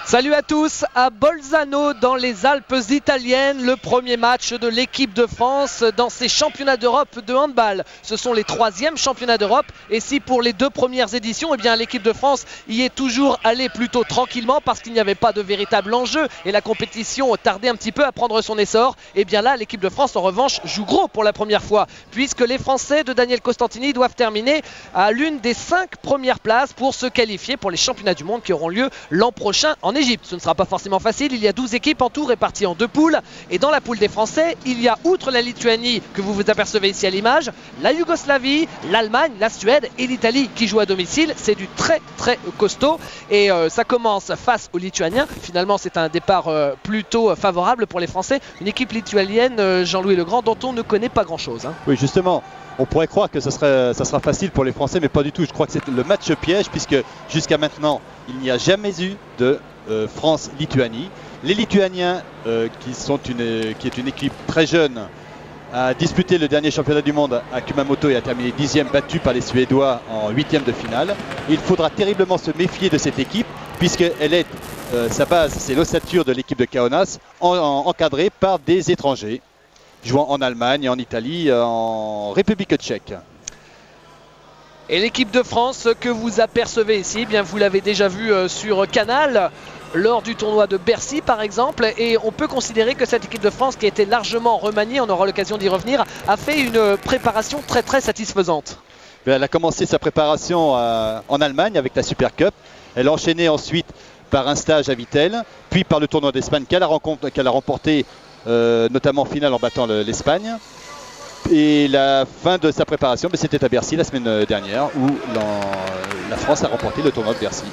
Salut à tous, à Bolzano dans les Alpes italiennes, le premier match de l'équipe de France dans ces championnats d'Europe de handball. Ce sont les 3e championnats d'Europe et si pour les 2 premières éditions, eh bien l'équipe de France y est toujours allée plutôt tranquillement parce qu'il n'y avait pas de véritable enjeu et la compétition tardait un petit peu à prendre son essor. Et bien là, l'équipe de France en revanche joue gros pour la première fois puisque les Français de Daniel Costantini doivent terminer à l'une des 5 premières places pour se qualifier pour les championnats du monde qui auront lieu l'an prochain en Égypte. Ce ne sera pas forcément facile, il y a 12 équipes en tout réparties en 2 poules et dans la poule des Français, il y a outre la Lituanie que vous vous apercevez ici à l'image, la Yougoslavie, l'Allemagne, la Suède et l'Italie qui jouent à domicile. C'est du très costaud et ça commence face aux Lituaniens. Finalement c'est un départ plutôt favorable pour les Français, une équipe lituanienne, Jean-Louis Legrand, dont on ne connaît pas grand chose. Oui justement. On pourrait croire que ça sera facile pour les Français, mais pas du tout. Je crois que c'est le match piège, puisque jusqu'à maintenant, il n'y a jamais eu de France-Lituanie. Les Lituaniens, qui est une équipe très jeune, a disputé le dernier championnat du monde à Kumamoto et a terminé 10e, battu par les Suédois en 8e de finale. Il faudra terriblement se méfier de cette équipe, puisqu'elle est, sa base, c'est l'ossature de l'équipe de Kaunas, encadrée par des étrangers, jouant en Allemagne, en Italie, en République tchèque. Et l'équipe de France que vous apercevez ici, eh bien vous l'avez déjà vu sur Canal lors du tournoi de Bercy par exemple, et on peut considérer que cette équipe de France qui a été largement remaniée, on aura l'occasion d'y revenir, a fait une préparation très satisfaisante. Elle a commencé sa préparation en Allemagne avec la Super Cup, elle a enchaîné ensuite par un stage à Vittel, puis par le tournoi d'Espagne qu'elle a remporté notamment en finale en battant l'Espagne. Et la fin de sa préparation, c'était à Bercy la semaine dernière où la France a remporté le tournoi de Bercy.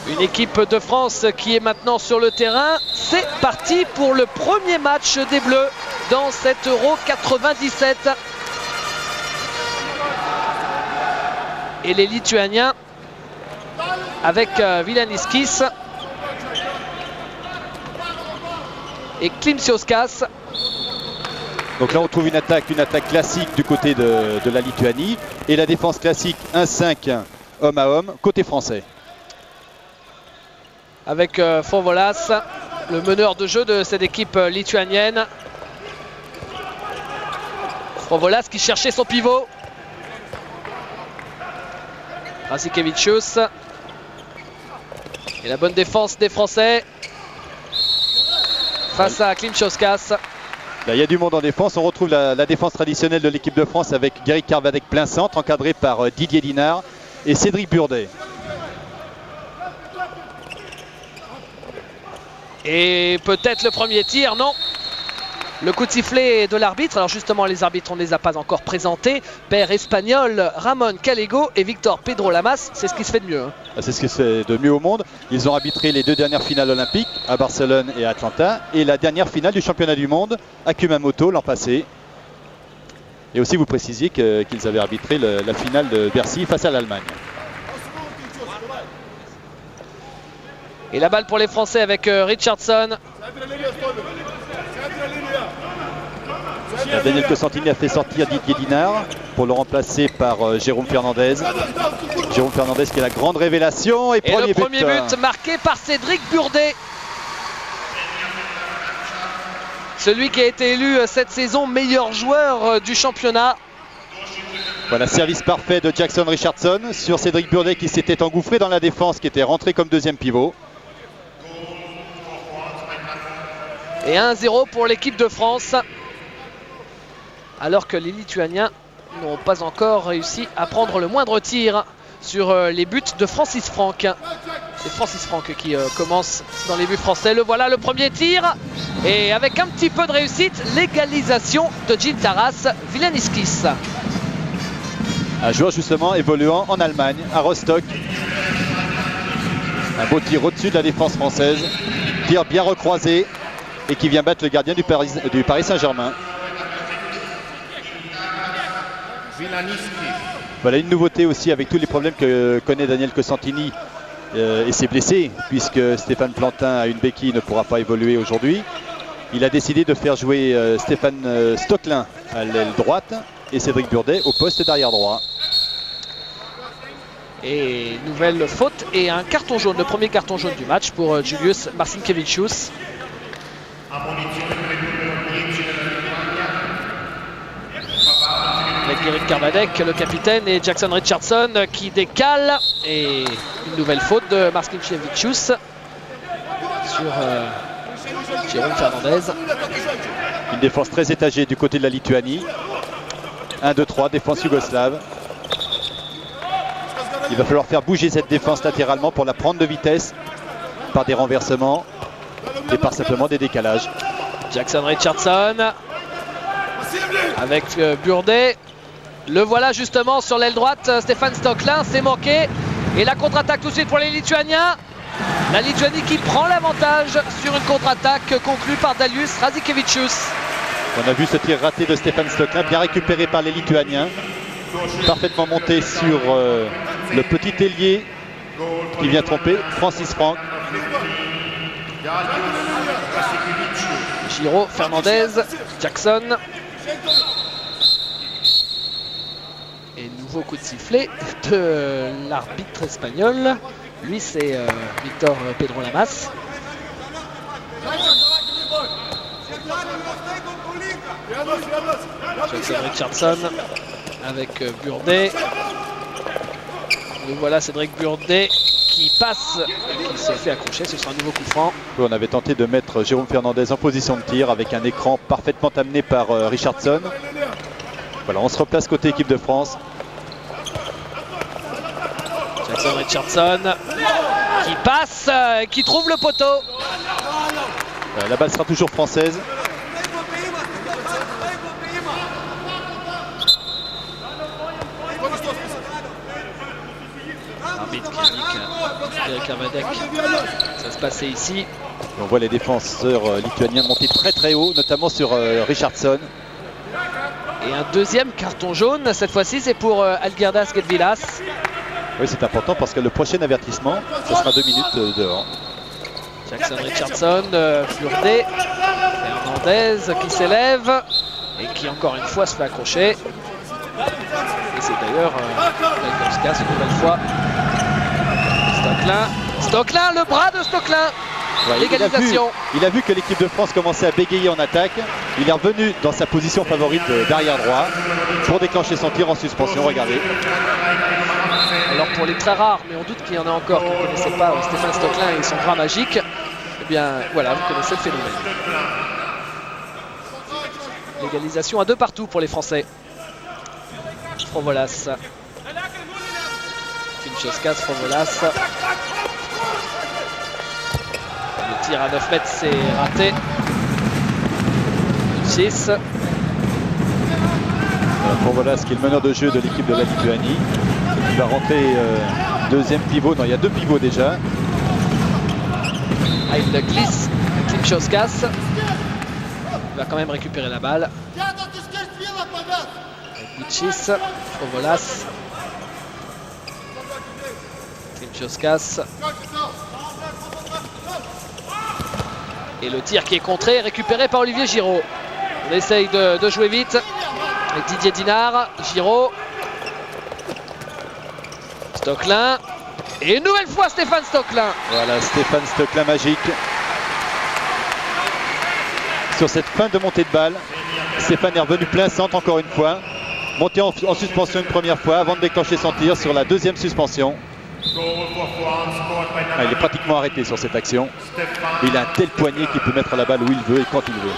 Une équipe de France qui est maintenant sur le terrain. C'est parti pour le premier match des Bleus dans cet Euro 97. Et les Lituaniens avec Vilaniskis et Klimčiauskas. Donc là on trouve une attaque classique du côté de la Lituanie et la défense classique 1-5 homme à homme côté français. Avec Frovolas, le meneur de jeu de cette équipe lituanienne. Frovolas qui cherchait son pivot. Rasikevičius. Et la bonne défense des Français face à Klimčiauskas. Là, il y a du monde en défense. On retrouve la défense traditionnelle de l'équipe de France avec Gary Carvadec plein centre, encadré par Didier Dinard et Cédric Burdet. Et peut-être le premier tir, non. Le coup de sifflet de l'arbitre. Alors justement, les arbitres, on ne les a pas encore présentés. Père espagnol, Ramon Calego et Victor Pedro Lamas. C'est ce qui se fait de mieux. C'est ce qui se fait de mieux au monde. Ils ont arbitré les 2 dernières finales olympiques à Barcelone et à Atlanta. Et la dernière finale du championnat du monde à Kumamoto l'an passé. Et aussi vous précisiez qu'ils avaient arbitré la finale de Bercy face à l'Allemagne. Et la balle pour les Français avec Richardson. Daniel Costantini a fait sortir Didier Dinard pour le remplacer par Jérôme Fernandez. Jérôme Fernandez qui est la grande révélation. Et le premier but marqué par Cédric Burdet. Celui qui a été élu cette saison meilleur joueur du championnat. Voilà, service parfait de Jackson Richardson sur Cédric Burdet qui s'était engouffré dans la défense, qui était rentré comme 2e pivot. Et 1-0 pour l'équipe de France. Alors que les Lituaniens n'ont pas encore réussi à prendre le moindre tir sur les buts de Francis Franck. C'est Francis Franck qui commence dans les buts français. Le voilà, le premier tir. Et avec un petit peu de réussite, l'égalisation de Gintaras Vilaniskis. Un joueur justement évoluant en Allemagne, à Rostock. Un beau tir au-dessus de la défense française. Tir bien recroisé et qui vient battre le gardien du Paris Saint-Germain. Voilà une nouveauté aussi avec tous les problèmes que connaît Daniel Costantini et ses blessés, puisque Stéphane Plantin à une béquille ne pourra pas évoluer aujourd'hui. Il a décidé de faire jouer Stéphane Stocklin à l'aile droite et Cédric Burdet au poste d'arrière droit. Et nouvelle faute et un carton jaune, le premier carton jaune du match pour Julius Marcinkevičius. Avec Eric Karbadek, le capitaine, et Jackson Richardson qui décale. Et une nouvelle faute de Marcinkevičius sur Jérôme Fernandez. Une défense très étagée du côté de la Lituanie. 1-2-3, défense yougoslave. Il va falloir faire bouger cette défense latéralement pour la prendre de vitesse par des renversements et par simplement des décalages. Jackson Richardson avec Burdet. Le voilà justement sur l'aile droite, Stefan Stoklin, c'est manqué. Et la contre-attaque tout de suite pour les Lituaniens. La Lituanie qui prend l'avantage sur une contre-attaque conclue par Dalius Radzikevičius. On a vu ce tir raté de Stefan Stoklin, bien récupéré par les Lituaniens. Parfaitement monté sur le petit ailier qui vient tromper, Francis Franck. Giro, Fernandez, Jackson. Et nouveau coup de sifflet de l'arbitre espagnol. Lui, c'est Victor Pedro Lamas. Jackson Richardson avec Burdet. Et voilà Cédric Burdet qui passe, qui se fait accrocher. Ce sera un nouveau coup franc. On avait tenté de mettre Jérôme Fernandez en position de tir avec un écran parfaitement amené par Richardson. Voilà, on se replace côté équipe de France. Jackson Richardson qui passe, qui trouve le poteau. La balle sera toujours française. Arbitre qui indique Eric Karbadek. Ça se passait ici. Et on voit les défenseurs lituaniens monter très très haut, notamment sur Richardson. Et un deuxième carton jaune, cette fois-ci c'est pour Algirdas Gedvilas. Oui, c'est important parce que le prochain avertissement, ce sera 2 minutes dehors. Jackson Richardson, Burdet, Fernandez qui s'élève et qui encore une fois se fait accrocher. Et c'est d'ailleurs Laikorskas une nouvelle fois. Stoklin, le bras de Stoklin. Ouais, l'égalisation. Il a vu que l'équipe de France commençait à bégayer en attaque. Il est revenu dans sa position favorite d'arrière droit pour déclencher son tir en suspension. Regardez. Alors pour les très rares, mais on doute qu'il y en a encore qui ne connaissaient pas Stefan Stoklin et son bras magique, eh bien voilà, vous connaissez le phénomène. L'égalisation à 2 partout pour les Français. Frovolas. Klimčiauskas, Frovolas. Le tir à 9 mètres, c'est raté. 6. Frovolas qui est le meneur de jeu de l'équipe de la Lituanie. Il va rentrer deuxième pivot. Non, il y a 2 pivots déjà. Ah, il glisse. Klimčiauskas. Il va quand même récupérer la balle. Guichis, Frovolas. Klimčiauskas. Et le tir qui est contré, récupéré par Olivier Giraud. On essaye de jouer vite. Avec Didier Dinard, Giraud. Stoklin. Et une nouvelle fois Stefan Stoklin. Voilà, Stefan Stoklin magique. Sur cette fin de montée de balle, Stéphane est revenu plein centre encore une fois. Monté en suspension une première fois avant de déclencher son tir sur la deuxième suspension. Ah, il est pratiquement arrêté sur cette action. Il a un tel poignet qu'il peut mettre la balle où il veut et quand il veut.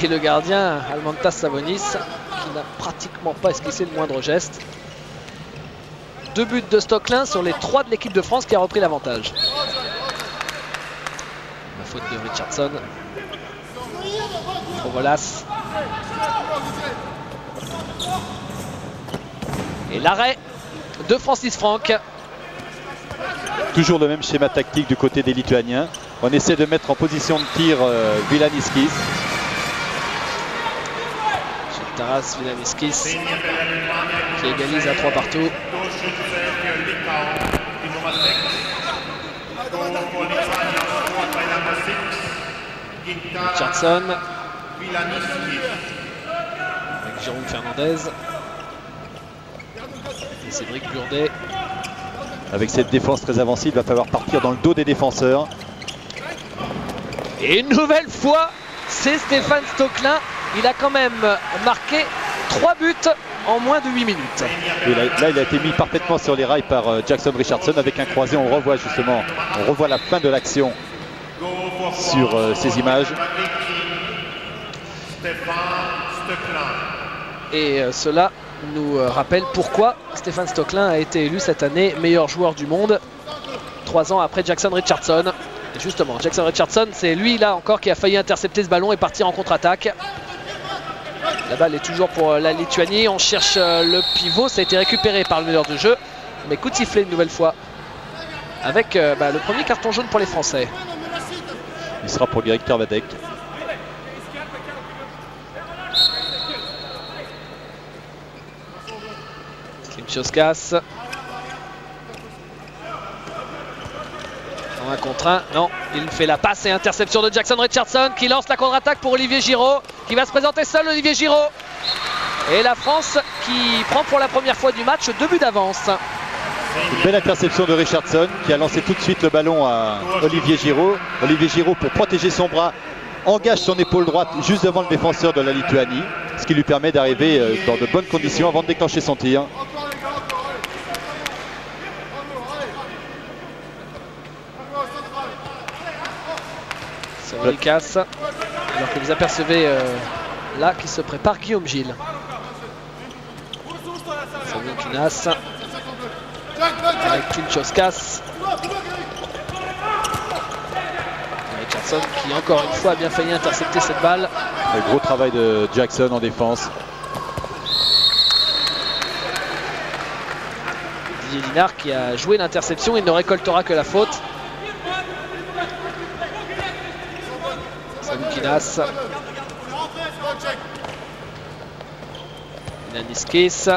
Et le gardien Almantas Savonis qui n'a pratiquement pas esquissé le moindre geste. 2 buts de Stoklin sur les 3 de l'équipe de France qui a repris l'avantage. La faute de Richardson. Frovolas. Et l'arrêt de Francis Franck. Toujours le même schéma tactique du côté des Lituaniens. On essaie de mettre en position de tir Vilaniskis. Taras Vilaniskis qui égalise à 3 partout. Richardson avec Jérôme Fernandez et Cédric Burdet. avec cette défense très avancée, il va falloir partir dans le dos des défenseurs. Et une nouvelle fois, c'est Stéphane Stoecklein. Il a quand même marqué 3 buts en moins de 8 minutes. Et là, il a été mis parfaitement sur les rails par Jackson Richardson avec un croisé. On revoit la fin de l'action sur ces images. Et cela nous rappelle pourquoi Stéphane Stoecklein a été élu cette année meilleur joueur du monde 3 ans après Jackson Richardson. Et justement, Jackson Richardson, c'est lui là encore qui a failli intercepter ce ballon et partir en contre-attaque. La balle est toujours pour la Lituanie. On cherche le pivot. Ça a été récupéré par le meneur de jeu. Mais coup de sifflet une nouvelle fois. Avec le premier carton jaune pour les Français. Il sera pour Guéric Tervadec. Klimčiauskas. En 1 contre 1. Non, il fait la passe et interception de Jackson Richardson qui lance la contre-attaque pour Olivier Giroud. Qui va se présenter seul, Olivier Giroud. Et la France qui prend pour la première fois du match 2 buts d'avance. Une belle interception de Richardson qui a lancé tout de suite le ballon à Olivier Giroud. Olivier Giroud, pour protéger son bras, engage son épaule droite juste devant le défenseur de la Lituanie, ce qui lui permet d'arriver dans de bonnes conditions avant de déclencher son tir. Saint-Lucas, alors que vous apercevez là qui se prépare Guillaume Gilles. Saint-Lucas avec Klimčiauskas. Richardson qui encore une fois a bien failli intercepter cette balle. Un gros travail de Jackson en défense. Didier Dinard qui a joué l'interception, il ne récoltera que la faute. Savukinas. Vilaniskis.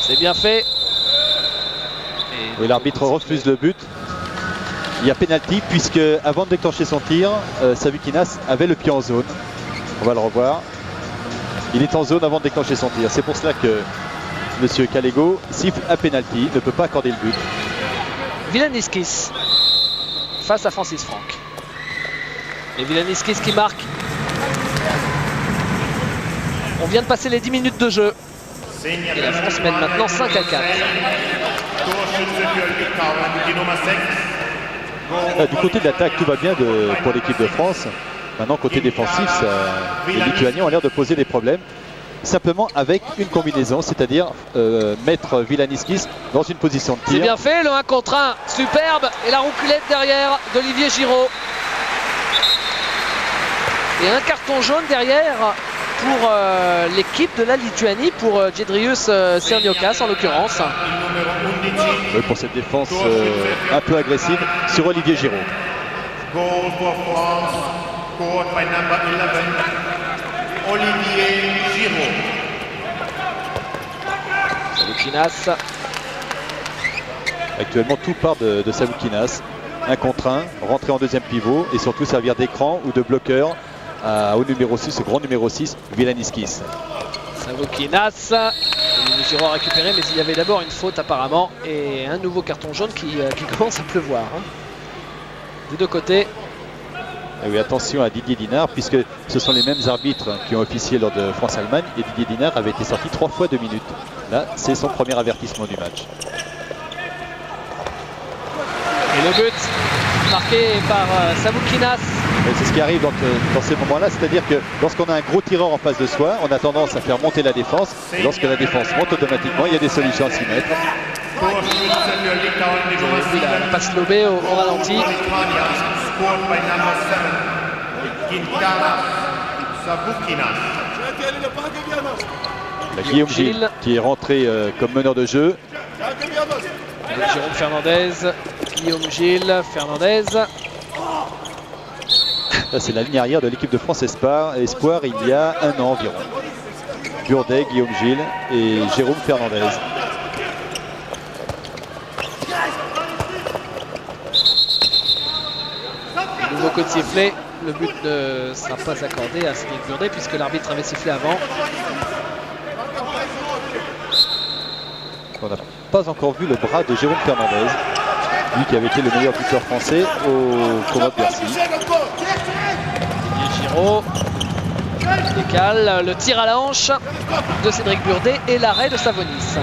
C'est bien fait. Oui, l'arbitre refuse le but. Il y a pénalty puisque avant de déclencher son tir, Savukinas avait le pied en zone. On va le revoir. Il est en zone avant de déclencher son tir. C'est pour cela que M. Calego siffle un pénalty, ne peut pas accorder le but. Vilaniskis face à Francis Franck. Et Vilaniskis qui marque. On vient de passer les 10 minutes de jeu. Et la France mène maintenant 5 à 4. Du côté de l'attaque, tout va bien pour l'équipe de France. Maintenant, côté défensif, les Lituaniens ont l'air de poser des problèmes. Simplement avec une combinaison, c'est-à-dire mettre Vilaniskis dans une position de tir. C'est bien fait, le 1 contre 1, superbe. Et la rouculette derrière d'Olivier Giroud. Et un carton jaune derrière pour l'équipe de la Lituanie, pour Giedrius Černiaukas en l'occurrence. Oui, pour cette défense un peu agressive sur Olivier Giroud. Olivier Giroud. Savukinas. Actuellement, tout part de Savukinas. 1 contre 1, rentrer en deuxième pivot et surtout servir d'écran ou de bloqueur au numéro 6, au grand numéro 6, Vilaniskis. Savukinas. Olivier Giroud a récupéré, mais il y avait d'abord une faute apparemment et un nouveau carton jaune qui commence à pleuvoir. Des deux côtés. Et oui, attention à Didier Dinard, puisque ce sont les mêmes arbitres qui ont officié lors de France-Allemagne et Didier Dinard avait été sorti 3 fois 2 minutes. Là, c'est son premier avertissement du match. Et le but marqué par Savukinas. C'est ce qui arrive dans ces moments-là, c'est-à-dire que lorsqu'on a un gros tireur en face de soi, on a tendance à faire monter la défense. Et lorsque la défense monte automatiquement, il y a des solutions à s'y mettre. La passe lobée au ralenti. Guillaume Gilles qui est rentré comme meneur de jeu. Jérôme Fernandez, Guillaume Gilles, Fernandez. Là, c'est la ligne arrière de l'équipe de France Espoir il y a 1 an environ. Burdet, Guillaume Gilles et Jérôme Fernandez. Nouveau coup de sifflet. Le but ne sera pas accordé à Cédric Burdet puisque l'arbitre avait sifflé avant. pas encore vu le bras de Jérôme Fernandez, lui qui avait été le meilleur buteur français au Conrad Bercy. Giraud décale, le tir à la hanche de Cédric Burdet et l'arrêt de Savonis.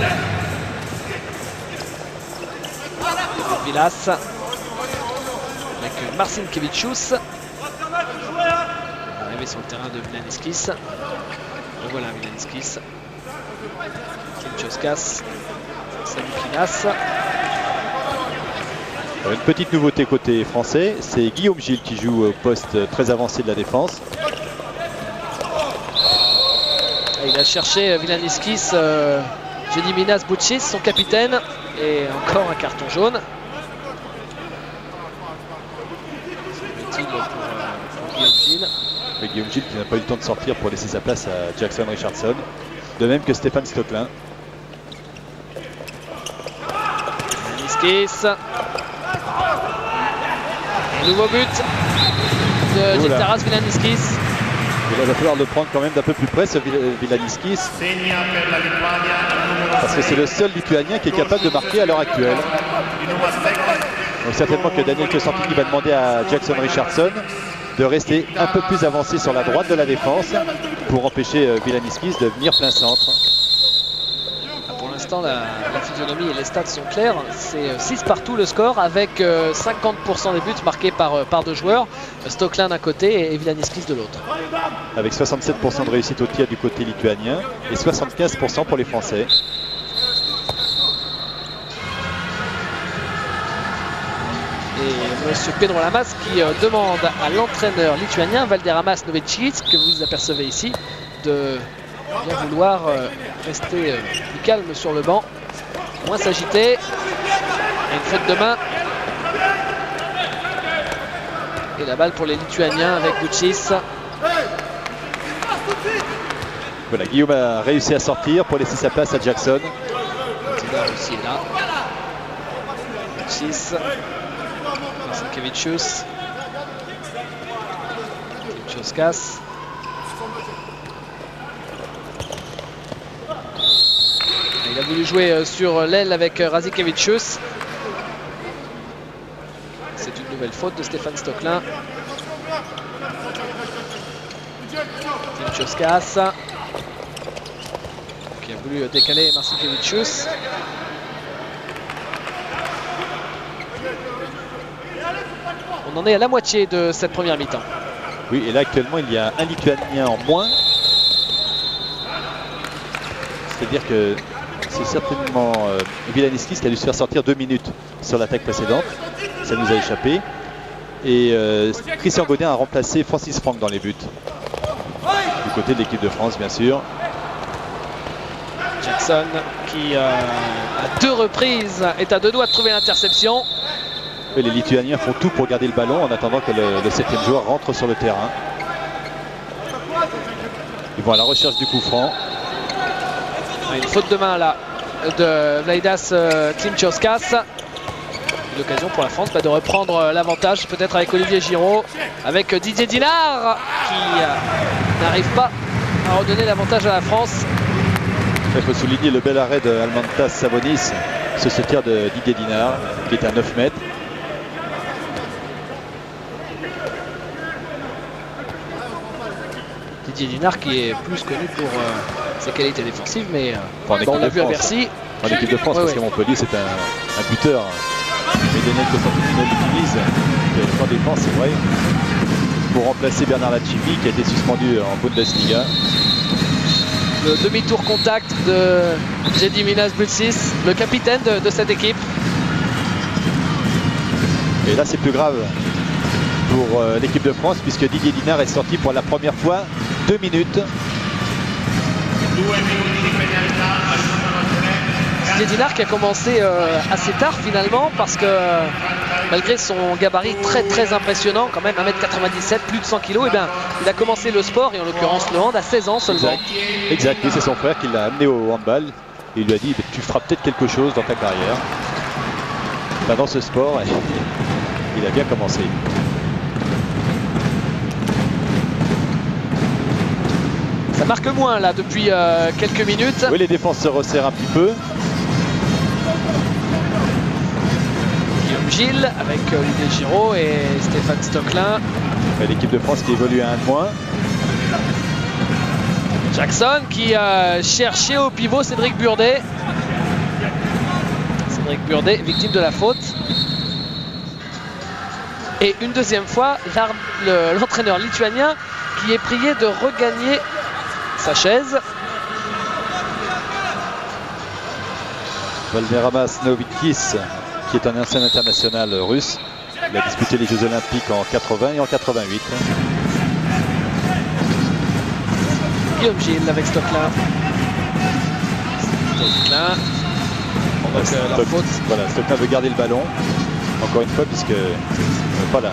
Villas avec Marcin Kevicius. Arrivé sur le terrain de Vilaniskis. Le voilà Vilaniskis. Klimčiauskas. Salukinas. Une petite nouveauté côté français, c'est Guillaume Gilles qui joue au poste très avancé de la défense. Et il a cherché Vilaniskis, Gediminas Bouchis, son capitaine, et encore un carton jaune. Semble-t-il pour Guillaume Gilles. Mais Guillaume Gilles qui n'a pas eu le temps de sortir pour laisser sa place à Jackson Richardson, de même que Stéphane Stocklin. Vilaniskis. Nouveau but de Gintaras Vilaniskis. Il va falloir le prendre quand même d'un peu plus près, ce Vilaniskis, parce que c'est le seul Lituanien qui est capable de marquer à l'heure actuelle. Donc certainement que Daniel Kostantini va demander à Jackson Richardson de rester un peu plus avancé sur la droite de la défense pour empêcher Vilaniskis de venir plein centre. Pour l'instant, la physionomie et les stats sont clairs. C'est 6 partout le score, avec 50% des buts marqués par deux joueurs. Stocklin d'un côté et Vilaniskis de l'autre. Avec 67% de réussite au tir du côté lituanien et 75% pour les Français. Et monsieur Pedro Lamas qui demande à l'entraîneur lituanien Valdeраmas Novicic, que vous apercevez ici, de bien vouloir rester plus calme sur le banc, moins s'agiter. Et une faute de main. Et la balle pour les Lituaniens avec Bouchis. Voilà, Guillaume a réussi à sortir pour laisser sa place à Jackson. Tidar aussi est là. Bouchis. Kevicius. Klimčiauskas. Il a voulu jouer sur l'aile avec Razikevicius. C'est une nouvelle faute de Stéphane Stocklin. Klimčiauskas qui a voulu décaler Marcinkevicius. On en est à la moitié de cette première mi-temps. Oui, et là actuellement il y a un Lituanien en moins. C'est-à-dire que c'est certainement Vilaniskis qui a dû se faire sortir 2 minutes sur l'attaque précédente. Ça nous a échappé. Et Christian Godin a remplacé Francis Franck dans les buts. Du côté de l'équipe de France, bien sûr. Jackson qui à 2 reprises est à 2 doigts de trouver l'interception. Et les Lituaniens font tout pour garder le ballon en attendant que le 7e joueur rentre sur le terrain. Ils vont à la recherche du coup franc. Une faute de main là de Vlaidas Klimčiauskas. L'occasion pour la France de reprendre l'avantage, peut-être avec Olivier Giraud, avec Didier Dinard qui n'arrive pas à redonner l'avantage à la France. Il faut souligner le bel arrêt de Almantas Savonis sur ce tir de Didier Dinard qui est à 9 mètres. Didier Dinard qui est plus connu pour ses qualités défensives, mais on l'a vu à Bercy. En équipe de France, parce qu'à Montpellier, c'est un buteur. Mais Daniel Kostantini l'utilise en défense, c'est vrai, pour remplacer Bernard Lachimi qui a été suspendu en Bundesliga. Le demi-tour contact de Gediminas Bouchis, le capitaine de cette équipe. Et là, c'est plus grave pour l'équipe de France, puisque Didier Dinard est sorti pour la première fois 2 minutes. Didier Dinard qui a commencé assez tard finalement, parce que malgré son gabarit très impressionnant, quand même 1m97, plus de 100 kg, et bien, il a commencé le sport, et en l'occurrence le hand, à 16 ans seulement. Exact. Oui, c'est son frère qui l'a amené au handball. Et il lui a dit, tu feras peut-être quelque chose dans ta carrière. Enfin, dans ce sport, il a bien commencé. Ça marque moins là depuis quelques minutes. Oui, les défenses se resserrent un petit peu. Guillaume Gilles avec Olivier Giraud et Stéphane Stoecklein. L'équipe de France qui évolue à 1 de moins. Jackson qui a cherché au pivot Cédric Burdet. Cédric Burdet, victime de la faute. Et une deuxième fois, l'entraîneur lituanien qui est prié de regagner sa chaise. Valderamas Novitskis, qui est un ancien international russe. Il a disputé les Jeux Olympiques en 80 et en 88. Guillaume Gilles avec Stoecklein. Stoecklein. La faute. Voilà, Stoecklein veut garder le ballon. Encore une fois, puisque voilà.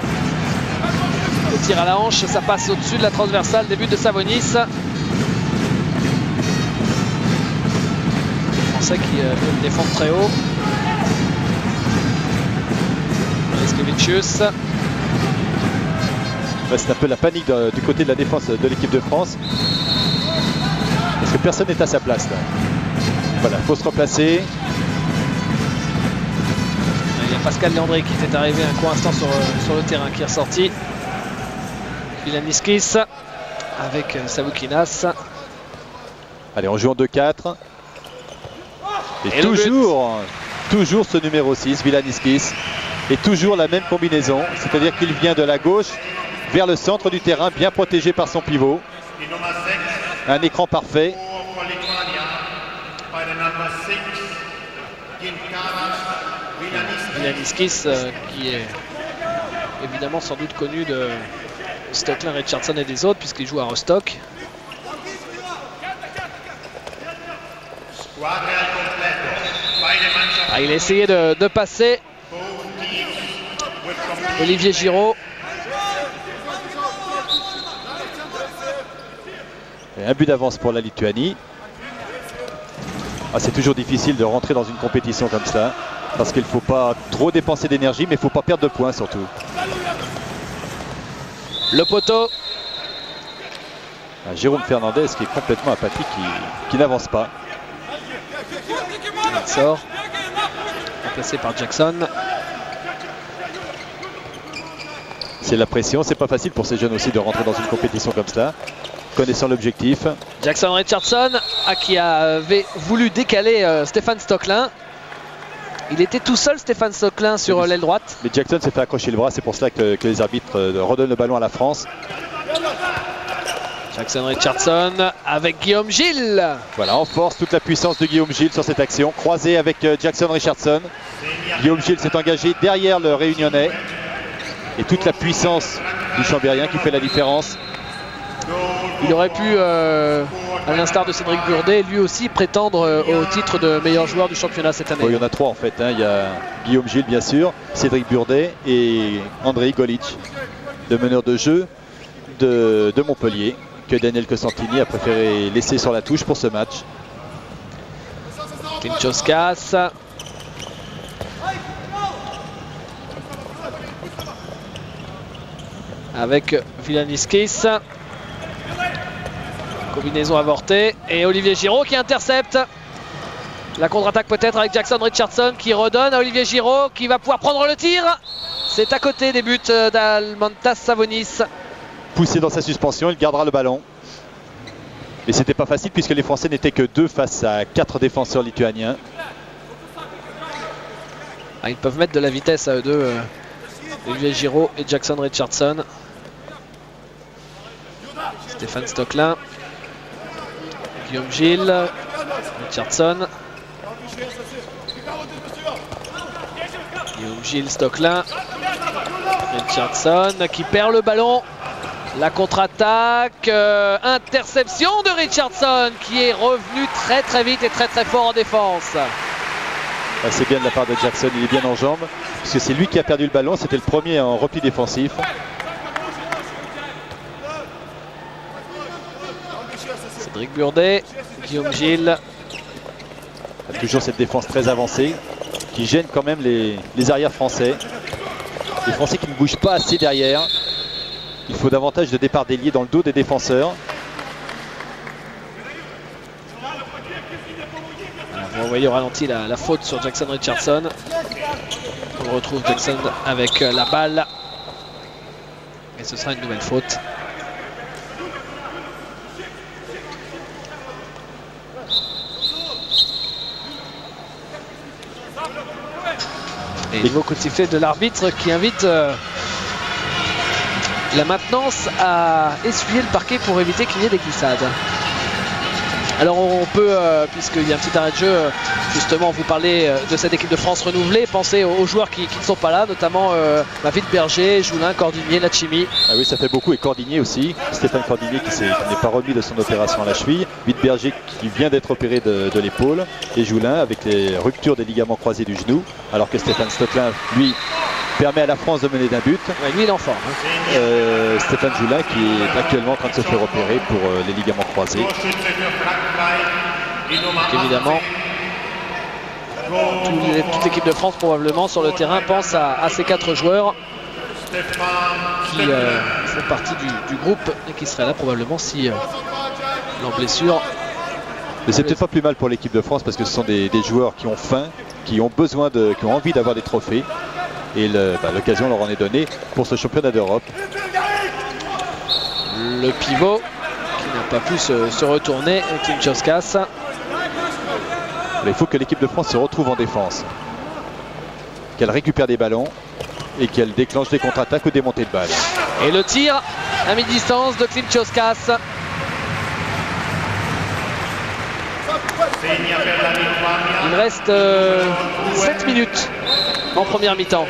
Le tir à la hanche, ça passe au-dessus de la transversale, début de Savonis. Les Français qui veulent défendre très haut. Leskevicius. C'est un peu la panique du côté de la défense de l'équipe de France. Parce que personne n'est à sa place là. Voilà, il faut se replacer. Il y a Pascal Leandri qui était arrivé un court instant sur le terrain, qui est ressorti. Vilaniskis avec Savoukinas. Allez, on joue en 2-4. Et toujours ce numéro 6, Vilaniskis. Et toujours la même combinaison. C'est-à-dire qu'il vient de la gauche vers le centre du terrain, bien protégé par son pivot. Un écran parfait. Vilaniskis qui est évidemment sans doute connu de Stoecklein, Richardson et des autres puisqu'il joue à Rostock. Il a essayé de passer. Olivier Giraud. Et un but d'avance pour la Lituanie. C'est toujours difficile de rentrer dans une compétition comme ça. Parce qu'il ne faut pas trop dépenser d'énergie, mais il ne faut pas perdre de points surtout. Le poteau. Jérôme Fernandez qui est complètement apathique, qui n'avance pas. Il sort. Remplacé par Jackson. C'est la pression, c'est pas facile pour ces jeunes aussi de rentrer dans une compétition comme ça. Connaissant l'objectif. Jackson Richardson qui avait voulu décaler Stéphane Stoecklein. Il était tout seul, Stéphane Stoecklein, sur l'aile droite. Mais Jackson s'est fait accrocher le bras, c'est pour cela que les arbitres redonnent le ballon à la France. Jackson Richardson avec Guillaume Gilles. Voilà, on force toute la puissance de Guillaume Gilles sur cette action. Croisé avec Jackson Richardson. Guillaume Gilles s'est engagé derrière le Réunionnais. Et toute la puissance du Chambérien qui fait la différence. Il aurait pu, à l'instar de Cédric Burdet, lui aussi prétendre au titre de meilleur joueur du championnat cette année. Il y en a 3 en fait. Il y a Guillaume Gilles bien sûr, Cédric Burdet et Andrei Golic, le meneur de jeu de Montpellier, que Daniel Cosentini a préféré laisser sur la touche pour ce match. Klimčauskas. Avec Vilaniskis. Combinaison avortée. Et Olivier Giraud qui intercepte. La contre-attaque peut-être avec Jackson Richardson qui redonne à Olivier Giraud qui va pouvoir prendre le tir. C'est à côté des buts d'Almantas Savonis. Poussé dans sa suspension, il gardera le ballon. Mais c'était pas facile puisque les Français n'étaient que 2 face à 4 défenseurs lituaniens. Ils peuvent mettre de la vitesse à eux deux, Olivier Giraud et Jackson Richardson. Stéphane Stoecklein, Guillaume Gilles, Richardson. Guillaume Gilles, Stoecklein, Richardson qui perd le ballon. La contre-attaque, interception de Richardson qui est revenu très très vite et très très fort en défense. C'est bien de la part de Jackson, il est bien en jambes, puisque c'est lui qui a perdu le ballon, c'était le premier en repli défensif. Cédric Burdet, Guillaume Gilles. Il y a toujours cette défense très avancée, qui gêne quand même les arrières français. Les Français qui ne bougent pas assez derrière. Il faut davantage de départ d'ailier dans le dos des défenseurs. Vous voyez au ralenti la faute sur Jackson Richardson. On retrouve Jackson avec la balle. Et ce sera une nouvelle faute. Et nouveau coup de sifflet de l'arbitre qui invite la maintenance à essuyer le parquet pour éviter qu'il y ait des glissades. Alors on peut, puisqu'il y a un petit arrêt de jeu, justement vous parlez de cette équipe de France renouvelée, pensez aux joueurs qui ne sont pas là, notamment Vite-Berger, Joulin, Cordinier, Lachimi. Ah oui, ça fait beaucoup, et Cordinier aussi, Stéphane Cordinier qui n'est pas remis de son opération à la cheville, Vite-Berger qui vient d'être opéré de l'épaule, et Joulin avec les ruptures des ligaments croisés du genou, alors que Stéphane Stoecklein, lui, permet à la France de mener d'un but. Ouais, lui il est en forme. Stéphane Joulin qui est actuellement en train de se faire opérer pour les ligaments croisés. Donc, évidemment, toute l'équipe de France probablement sur le terrain pense à ces 4 joueurs qui font partie du groupe et qui seraient là probablement si leur blessure. Mais c'est peut-être pas plus mal pour l'équipe de France parce que ce sont des joueurs qui ont faim, qui ont besoin qui ont envie d'avoir des trophées. Et l'occasion leur en est donnée pour ce championnat d'Europe. Le pivot qui n'a pas pu se retourner, Klimčiauskas. Il faut que l'équipe de France se retrouve en défense, qu'elle récupère des ballons et qu'elle déclenche des contre-attaques ou des montées de balles. Et le tir à mi-distance de Klimčiauskas. Il reste 7 minutes en première mi-temps.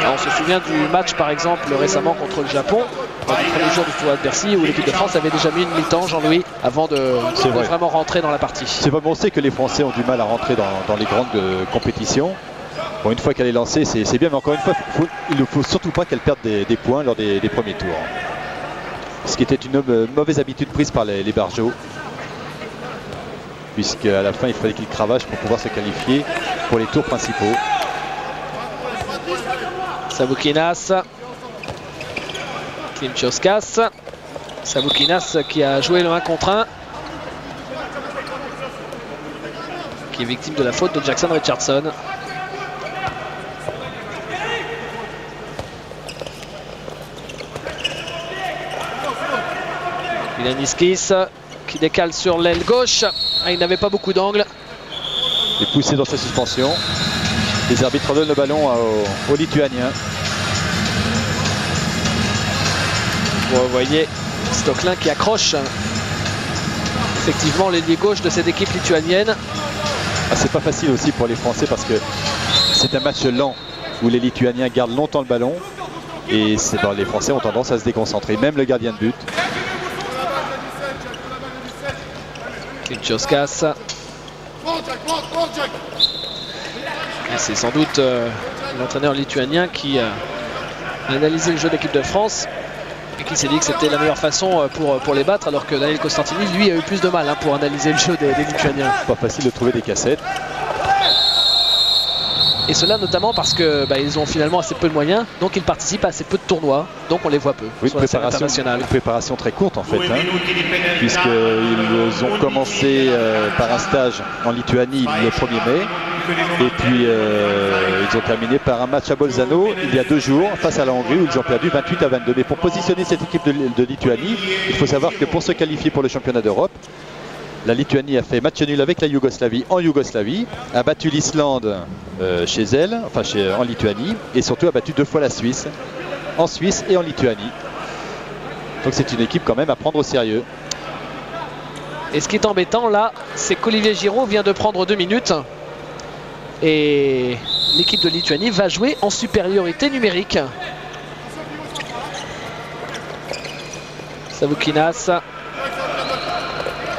On se souvient du match par exemple récemment contre le Japon, le premier jour du tournoi de Bercy où l'équipe de France avait déjà mis une mi-temps, Jean-Louis, avant de vraiment rentrer dans la partie. C'est vrai, on sait que les Français ont du mal à rentrer dans les grandes compétitions. Bon, une fois qu'elle est lancée, c'est bien, mais encore une fois, il ne faut surtout pas qu'elle perde des points lors des premiers tours. Ce qui était une mauvaise habitude prise par les Barjots, puisqu'à la fin il fallait qu'ils cravachent pour pouvoir se qualifier pour les tours principaux. Savoukinas, Klimčiauskas, Savoukinas qui a joué le 1 contre 1, qui est victime de la faute de Jackson Richardson. Vilaniskis qui décale sur l'aile gauche. Ah, il n'avait pas beaucoup d'angle. Il est poussé dans sa suspension. Les arbitres donnent le ballon aux Lituaniens. Vous voyez Stoecklein qui accroche effectivement l'ailier gauche de cette équipe lituanienne. Ah, c'est pas facile aussi pour les Français parce que c'est un match lent où les Lituaniens gardent longtemps le ballon et les Français ont tendance à se déconcentrer, même le gardien de but. Klimčiauskas. C'est sans doute l'entraîneur lituanien qui a analysé le jeu de l'équipe de France et qui s'est dit que c'était la meilleure façon pour les battre, alors que Daniel Costantini lui a eu plus de mal pour analyser le jeu des Lituaniens. Pas facile de trouver des cassettes. Et cela notamment parce que ils ont finalement assez peu de moyens, donc ils participent à assez peu de tournois, donc on les voit peu sur la scène internationale. Une préparation très courte en fait, puisqu'ils ont commencé par un stage en Lituanie le 1er mai, et puis ils ont terminé par un match à Bolzano il y a 2 jours face à la Hongrie où ils ont perdu 28-22. Mais pour positionner cette équipe de Lituanie, il faut savoir que pour se qualifier pour le championnat d'Europe, la Lituanie a fait match nul avec la Yougoslavie en Yougoslavie, a battu l'Islande chez elle, en Lituanie, et surtout a battu 2 fois la Suisse, en Suisse et en Lituanie. Donc c'est une équipe quand même à prendre au sérieux. Et ce qui est embêtant là, c'est qu'Olivier Giroud vient de prendre 2 minutes et l'équipe de Lituanie va jouer en supériorité numérique. Savoukinas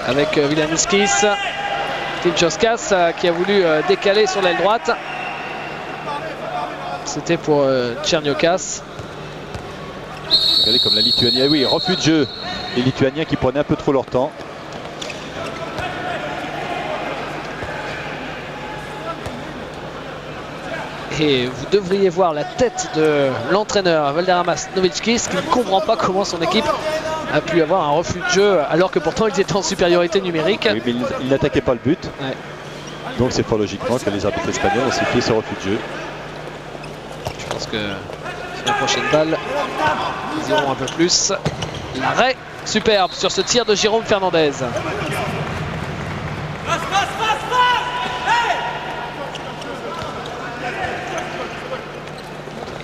avec Vilaniskis, Klimčiauskas qui a voulu décaler sur l'aile droite. C'était pour Černiokas. Regardez comme la Lituanie, oui, refus de jeu. Les Lituaniens qui prenaient un peu trop leur temps. Et vous devriez voir la tête de l'entraîneur Valderamas Novickis qui ne comprend pas comment son équipe a pu avoir un refus de jeu alors que pourtant ils étaient en supériorité numérique. Oui, mais il n'attaquait pas le but. Ouais. Donc c'est fort logiquement que les arbitres espagnols ont sifflé ce refus de jeu. Je pense que sur la prochaine balle, ils iront un peu plus. L'arrêt superbe sur ce tir de Jérôme Fernandez.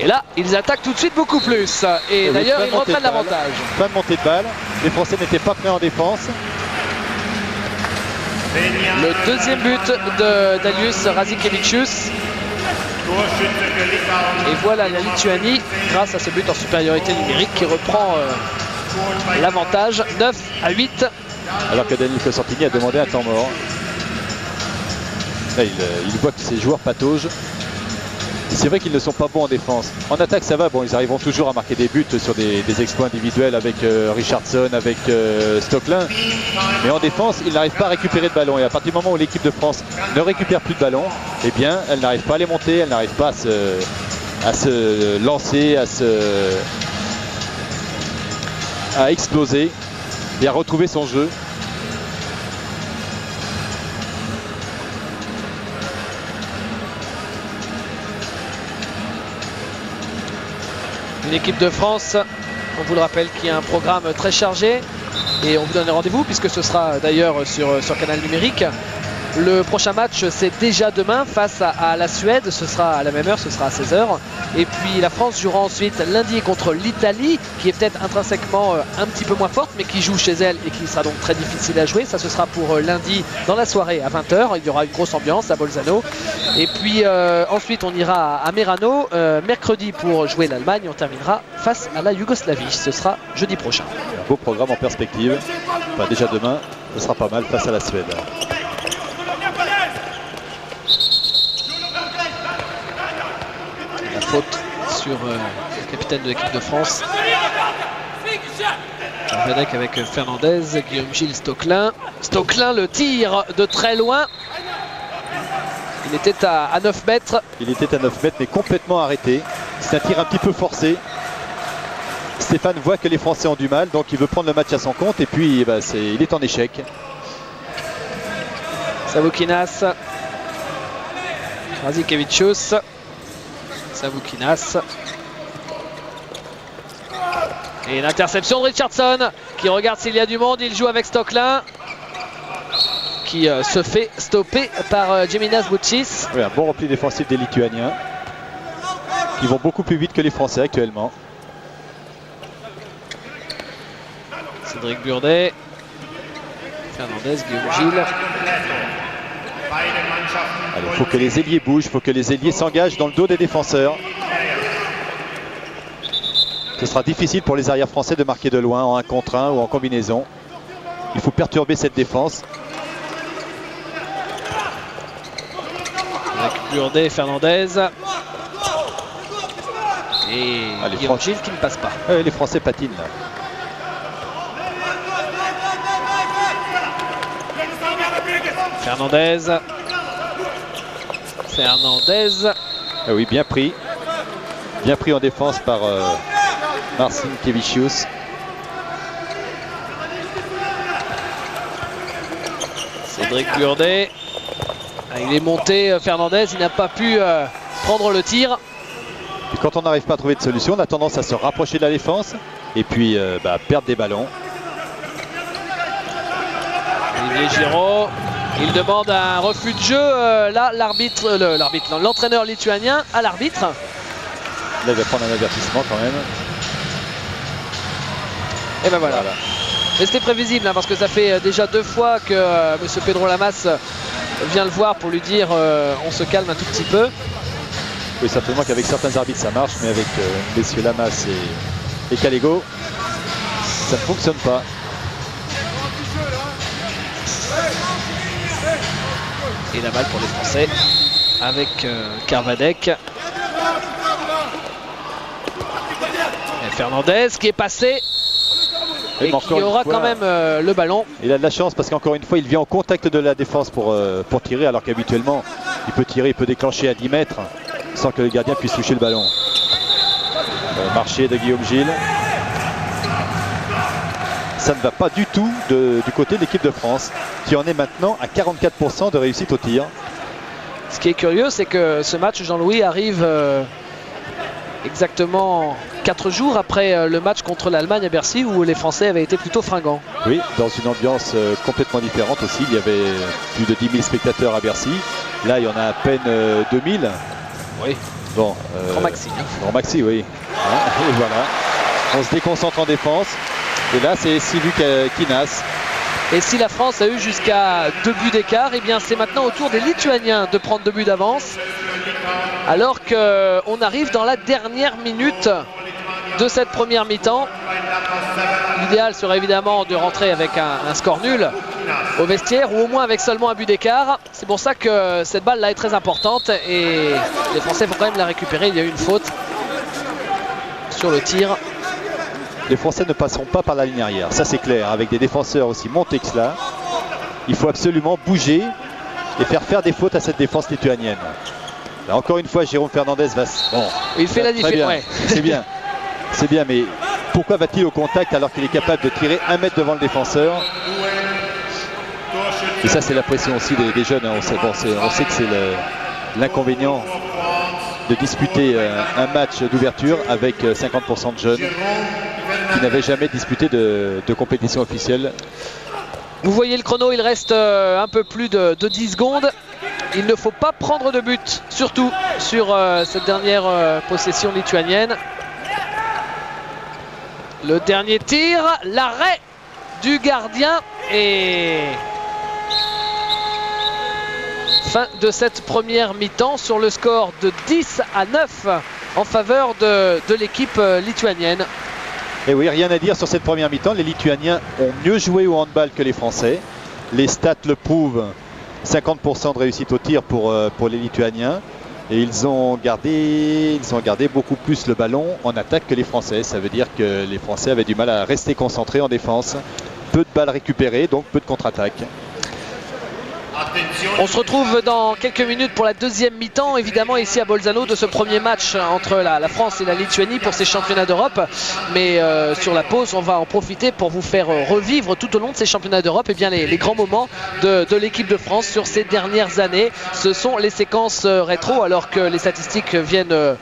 Et là, ils attaquent tout de suite beaucoup plus. Et d'ailleurs, ils reprennent l'avantage. Fin de montée de balle. Les Français n'étaient pas prêts en défense. Le deuxième but de Darius Razikevičius. Et voilà la Lituanie, grâce à ce but en supériorité numérique, qui reprend l'avantage 9-8. Alors que Daniel Cosentini a demandé un temps mort. Là, il voit que ses joueurs pataugent. C'est vrai qu'ils ne sont pas bons en défense. En attaque, ça va. Bon, ils arriveront toujours à marquer des buts sur des exploits individuels avec Richardson, avec Stocklin. Mais en défense, ils n'arrivent pas à récupérer de ballon. Et à partir du moment où l'équipe de France ne récupère plus de ballon, eh bien, elle n'arrive pas à les monter, elle n'arrive pas à se lancer, à exploser et à retrouver son jeu. Une équipe de France, on vous le rappelle, qui a un programme très chargé. Et on vous donne rendez-vous puisque ce sera d'ailleurs sur Canal Numérique. Le prochain match, c'est déjà demain face à la Suède. Ce sera à la même heure, ce sera à 16h. Et puis la France jouera ensuite lundi contre l'Italie, qui est peut-être intrinsèquement un petit peu moins forte, mais qui joue chez elle et qui sera donc très difficile à jouer. Ça, ce sera pour lundi dans la soirée à 20h. Il y aura une grosse ambiance à Bolzano. Et puis ensuite, on ira à Merano mercredi pour jouer l'Allemagne. On terminera face à la Yougoslavie. Ce sera jeudi prochain. Un beau programme en perspective. Enfin, déjà demain, ce sera pas mal face à la Suède. La faute sur le capitaine de l'équipe de France. Carvadec avec Fernandez, Guillaume Gilles, Stocklin. Stocklin, le tir de très loin. Il était à 9 mètres. Il était à 9 mètres mais complètement arrêté. C'est un tir un petit peu forcé. Stéphane voit que les Français ont du mal, donc il veut prendre le match à son compte et puis il est en échec. Savoukinas. Razikevičius. Savoukinas. Et l'interception de Richardson qui regarde s'il y a du monde. Il joue avec Stocklin qui se fait stopper par Geminas Bouchis. Oui, un bon repli défensif des Lituaniens qui vont beaucoup plus vite que les Français actuellement. Cédric Burdet, Fernandez, Guillaume Gilles. Il faut que les ailiers bougent, il faut que les ailiers s'engagent dans le dos des défenseurs. Ce sera difficile pour les arrières français de marquer de loin en 1 contre 1 ou en combinaison. Il faut perturber cette défense. Avec Burdet et Fernandez. Et Guillaume Gilles qui ne passe pas. Les Français patinent là. Fernandez. Ah oui, bien pris. Bien pris en défense par Marcinkevičius. Cédric Burdet. Il est monté, Fernandez, il n'a pas pu prendre le tir. Et quand on n'arrive pas à trouver de solution, on a tendance à se rapprocher de la défense et puis perdre des ballons. Olivier Giraud, il demande un refus de jeu. Là, l'entraîneur lituanien à l'arbitre. Là, il va prendre un avertissement quand même. Et ben voilà. Mais c'était prévisible parce que ça fait déjà 2 fois que M. Pedro Lamas vient le voir pour lui dire on se calme un tout petit peu. Oui, certainement qu'avec certains arbitres ça marche, mais avec messieurs Lamas et Calego, ça ne fonctionne pas. Et la balle pour les Français avec Carvadec. Et Fernandez qui est passé et qui aura quand même le ballon. Il a de la chance parce qu'encore une fois il vient en contact de la défense pour tirer, alors qu'habituellement il peut tirer, il peut déclencher à 10 mètres sans que le gardien puisse toucher le ballon. Marché de Guillaume Gilles. Ça ne va pas du tout du côté de l'équipe de France qui en est maintenant à 44% de réussite au tir. Ce qui est curieux, c'est que ce match, Jean-Louis, arrive exactement 4 jours après le match contre l'Allemagne à Bercy, où les Français avaient été plutôt fringants. Oui, dans une ambiance complètement différente aussi. Il y avait plus de 10 000 spectateurs à Bercy. Là, il y en a à peine 2000. Oui. Bon, grand maxi. Grand maxi, oui. Et voilà. On se déconcentre en défense. Et là, c'est Sylvie Kinas. Et si la France a eu jusqu'à 2 buts d'écart, eh bien c'est maintenant au tour des Lituaniens de prendre 2 buts d'avance. Alors qu'on arrive dans la dernière minute de cette première mi-temps. L'idéal serait évidemment de rentrer avec un score nul au vestiaire, ou au moins avec seulement un but d'écart. C'est pour ça que cette balle là est très importante et les Français vont quand même la récupérer. Il y a eu une faute sur le tir. Les Français ne passeront pas par la ligne arrière, ça c'est clair, avec des défenseurs aussi montés que cela. Il faut absolument bouger et faire des fautes à cette défense lituanienne. Là, encore une fois, Jérôme Fernandez va... Bon, il fait la différence. Ouais. C'est bien, c'est bien, mais pourquoi va-t-il au contact alors qu'il est capable de tirer 1 mètre devant le défenseur? Et ça, c'est la pression aussi des jeunes. On sait que c'est l'inconvénient de disputer un match d'ouverture avec 50% de jeunes qui n'avaient jamais disputé de compétition officielle. Vous voyez le chrono, il reste un peu plus de 10 secondes. Il ne faut pas prendre de but, surtout sur cette dernière possession lituanienne. Le dernier tir, l'arrêt du gardien et fin de cette première mi-temps sur le score de 10-9 en faveur de l'équipe lituanienne. Et oui, rien à dire sur cette première mi-temps. Les Lituaniens ont mieux joué au handball que les Français. Les stats le prouvent. 50% de réussite au tir pour les Lituaniens. Et ils ont gardé beaucoup plus le ballon en attaque que les Français. Ça veut dire que les Français avaient du mal à rester concentrés en défense. Peu de balles récupérées, donc peu de contre-attaques. On se retrouve dans quelques minutes pour la deuxième mi-temps, évidemment ici à Bolzano, de ce premier match entre la France et la Lituanie pour ces championnats d'Europe. Mais sur la pause, on va en profiter pour vous faire revivre tout au long de ces championnats d'Europe les grands moments de l'équipe de France sur ces dernières années. Ce sont les séquences rétro, alors que les statistiques viennent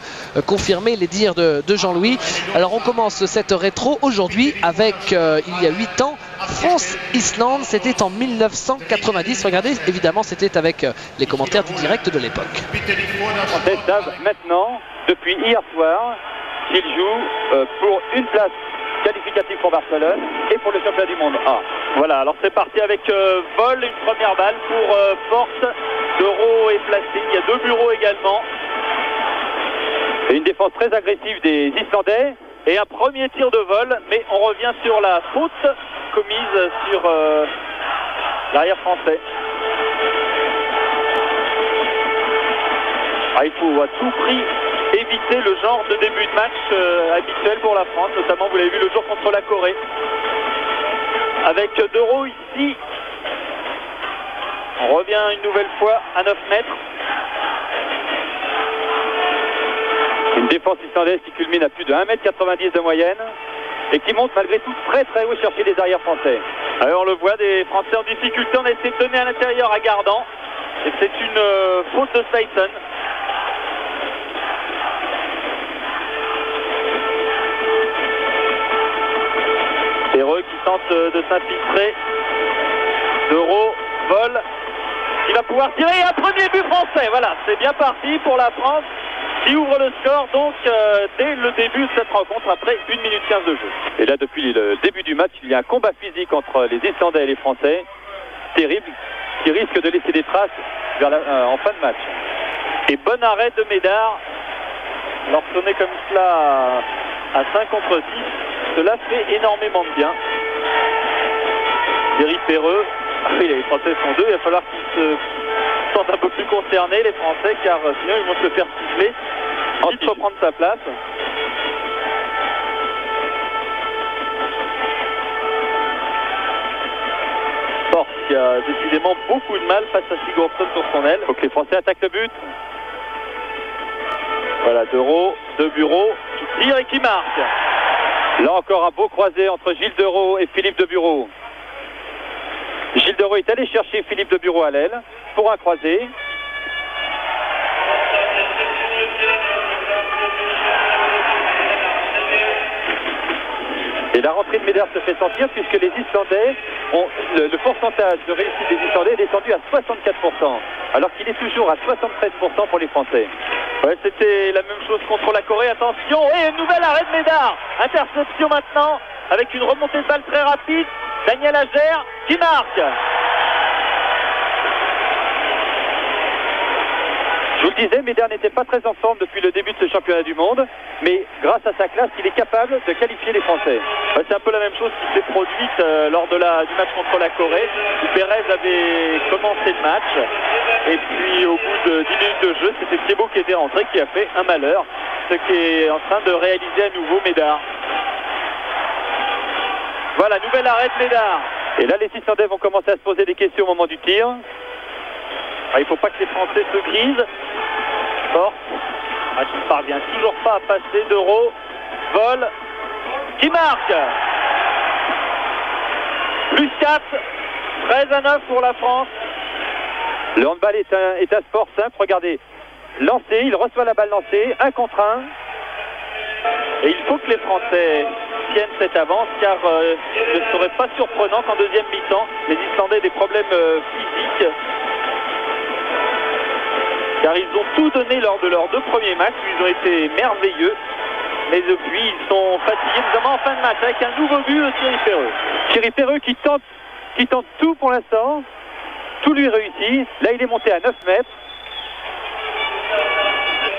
confirmer les dires de Jean-Louis. Alors on commence cette rétro aujourd'hui avec, il y a 8 ans, France-Islande. C'était en 1990. Regardez, évidemment, c'était avec les commentaires du direct de l'époque. Les Français savent maintenant, depuis hier soir, qu'ils jouent pour une place qualificative pour Barcelone et pour le championnat du monde A. Voilà, alors c'est parti avec vol, une première balle pour Force, D'Euro et Plastic. Il y a 2 bureaux également. Et une défense très agressive des Islandais. Et un premier tir de vol, mais on revient sur la faute commise sur l'arrière français. Il faut à tout prix éviter le genre de début de match habituel pour la France, notamment vous l'avez vu le jour contre la Corée. Avec D'Euro ici, on revient une nouvelle fois à 9 mètres. Une défense islandaise qui culmine à plus de 1,90 m de moyenne et qui monte malgré tout très très haut chercher les arrières français. Alors on le voit, des Français en difficulté, on a essayé de donner à l'intérieur à Gardan et c'est une faute de Slayton. Terreux qui tente de s'infiltrer. D'Euro, vol, qui va pouvoir tirer un premier but français. Voilà, c'est bien parti pour la France qui ouvre le score donc dès le début de cette rencontre après 1 minute 15 de jeu. Et là depuis le début du match, il y a un combat physique entre les Islandais et les Français, terrible, qui risque de laisser des traces en fin de match. Et bon arrêt de Médard, alors sonner comme cela à 5 contre 6, cela fait énormément de bien. Thierry Perreux, oui, les Français sont 2, il va falloir qu'ils se sentent un peu plus concernés les Français, car sinon ils vont se faire siffler. Ensuite reprendre sa place. Force qui a décidément beaucoup de mal face à Sigurdsson sur son aile. Il faut que les Français attaquent le but. Voilà, D'Euro, De Bureau qui tire et qui marque. Là encore un beau croisé entre Gilles D'Euro et Philippe De Bureau. Gilles D'Euro est allé chercher Philippe De Bureau à l'aile pour un croisé. l'esprit de Médard se fait sentir puisque les Islandais ont le pourcentage de réussite des Islandais est descendu à 64%, alors qu'il est toujours à 73% pour les Français. Ouais, c'était la même chose contre la Corée. Attention, et un nouvel arrêt de Médard. Interception maintenant avec une remontée de balle très rapide. Daniel Agère qui marque. Je vous le disais, Médard n'était pas très en forme depuis le début de ce championnat du monde, mais grâce à sa classe, il est capable de qualifier les Français. Ouais, c'est un peu la même chose qui s'est produite lors du match contre la Corée, où Pérez avait commencé le match, et puis au bout de 10 minutes de jeu, c'était Thibaut qui était rentré, qui a fait un malheur, ce qui est en train de réaliser à nouveau Médard. Voilà, nouvel arrêt de Médard. Et là, les Islandais vont commencer à se poser des questions au moment du tir. Il ne faut pas que les Français se grisent. Force. Qui ne parvient toujours pas à passer d'Euro. Vol. Qui marque. Plus 4. 13-9 pour la France. Le handball est un sport simple. Regardez. Lancé. Il reçoit la balle lancée. 1 contre 1. Et il faut que les Français tiennent cette avance, car ce ne serait pas surprenant qu'en deuxième mi-temps, les Islandais aient des problèmes physiques. Car ils ont tout donné lors de leurs 2 premiers matchs, ils ont été merveilleux. Mais depuis, ils sont fatigués, notamment en fin de match, avec un nouveau but de Thierry Perreux. Thierry Perreux qui tente tout pour l'instant. Tout lui réussit. Là, il est monté à 9 mètres.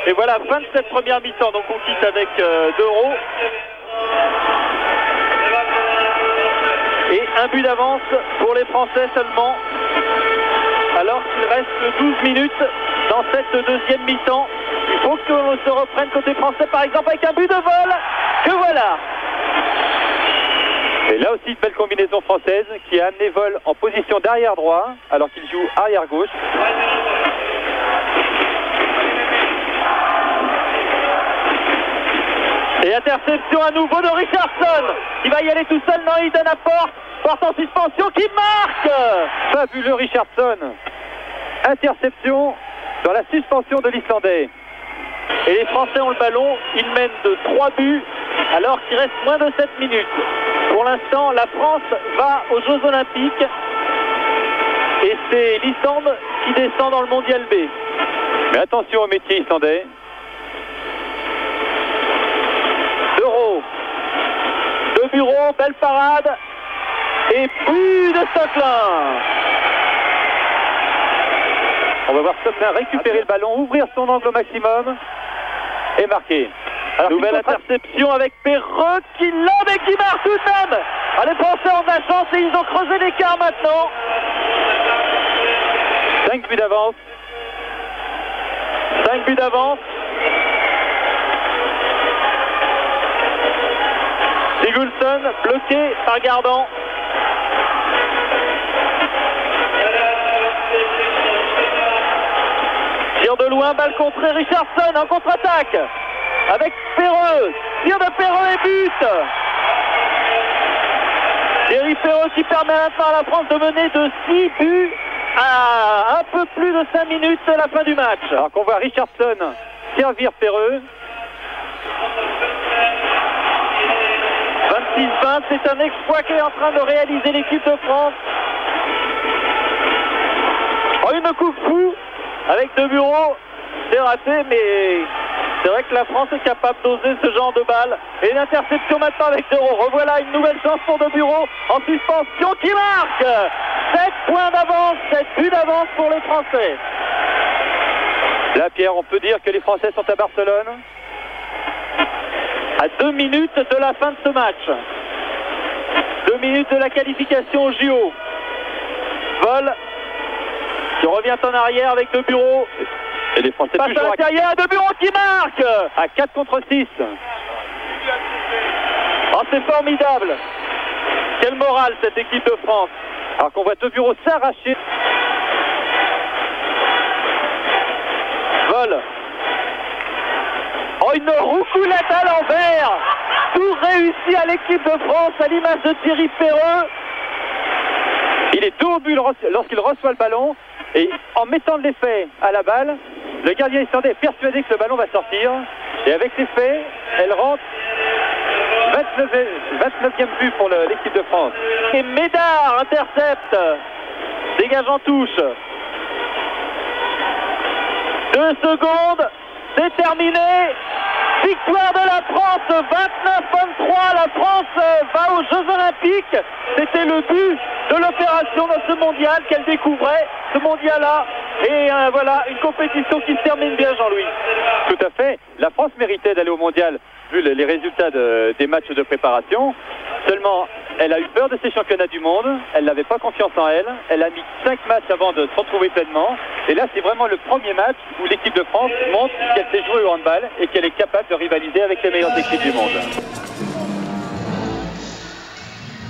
Et voilà, fin de cette première mi-temps. Donc on quitte avec 2-0. Et un but d'avance pour les Français seulement. Alors qu'il reste 12 minutes dans cette deuxième mi-temps. Il faut qu'on se reprenne côté français, par exemple, avec un but de vol. Que voilà. Et là aussi, une belle combinaison française qui a amené Vol en position d'arrière droit, alors qu'il joue arrière gauche. Et interception à nouveau de Richardson. Il va y aller tout seul, non, il donne à porte en suspension, qui marque. Fabuleux Richardson. Interception dans la suspension de l'Islandais. Et les Français ont le ballon, ils mènent de 3 buts alors qu'il reste moins de 7 minutes. Pour l'instant, la France va aux Jeux Olympiques et c'est l'Islande qui descend dans le Mondial B. Mais attention au métier islandais. De Bureau, belle parade et but de Stocklin. On va voir Stocklin récupérer le ballon, ouvrir son angle au maximum et marquer. Alors, nouvelle interception avec Perreux qui lobe et qui marque tout de même. Ah, les Français ont de la chance et ils ont creusé l'écart maintenant. 5 buts d'avance. 5 buts d'avance. Sigurdsson bloqué par Gardan. Tir de loin, balle contrée, Richardson en contre-attaque avec Perreux. Tir de Perreux et but. Thierry Perreux qui permet maintenant à la France de mener de 6 buts à un peu plus de 5 minutes de la fin du match. Alors qu'on voit Richardson servir Perreux. 26-20, c'est un exploit qu'est en train de réaliser l'équipe de France. Oh, une coupe fou avec De Bureau, c'est raté, mais c'est vrai que la France est capable d'oser ce genre de balle. Et une interception maintenant avec Zéro. Revoilà une nouvelle chance pour De Bureau en suspension qui marque. 7 points d'avance, 7 buts d'avance pour les Français. Là, Pierre, on peut dire que les Français sont à Barcelone. À 2 minutes de la fin de ce match. 2 minutes de la qualification au JO. Vol qui revient en arrière avec De Bureau. Et les Français passe à l'intérieur, De Bureau qui marque à 4 contre 6. Oh, c'est formidable. Quel moral cette équipe de France. Alors qu'on voit De Bureau s'arracher. Vol. Oh, une roucoulette à l'envers. Tout réussi à l'équipe de France à l'image de Thierry Perreux. Il est dos au but lorsqu'il reçoit le ballon. Et en mettant de l'effet à la balle, le gardien islandais est persuadé que le ballon va sortir. Et avec l'effet, elle rentre 29e but pour l'équipe de France. Et Médard intercepte, dégage en touche. 2 secondes, c'est terminé. Victoire de la France, 29-23. La France va aux Jeux Olympiques. C'était le but de l'opération dans ce mondial qu'elle découvrait, ce mondial-là. Et voilà, une compétition qui se termine bien, Jean-Louis. Tout à fait. La France méritait d'aller au mondial, vu les résultats des matchs de préparation. Seulement, elle a eu peur de ces championnats du monde. Elle n'avait pas confiance en elle. Elle a mis 5 matchs avant de se retrouver pleinement. Et là, c'est vraiment le premier match où l'équipe de France montre qu'elle sait jouer au handball et qu'elle est capable de rivaliser avec les meilleures équipes du monde.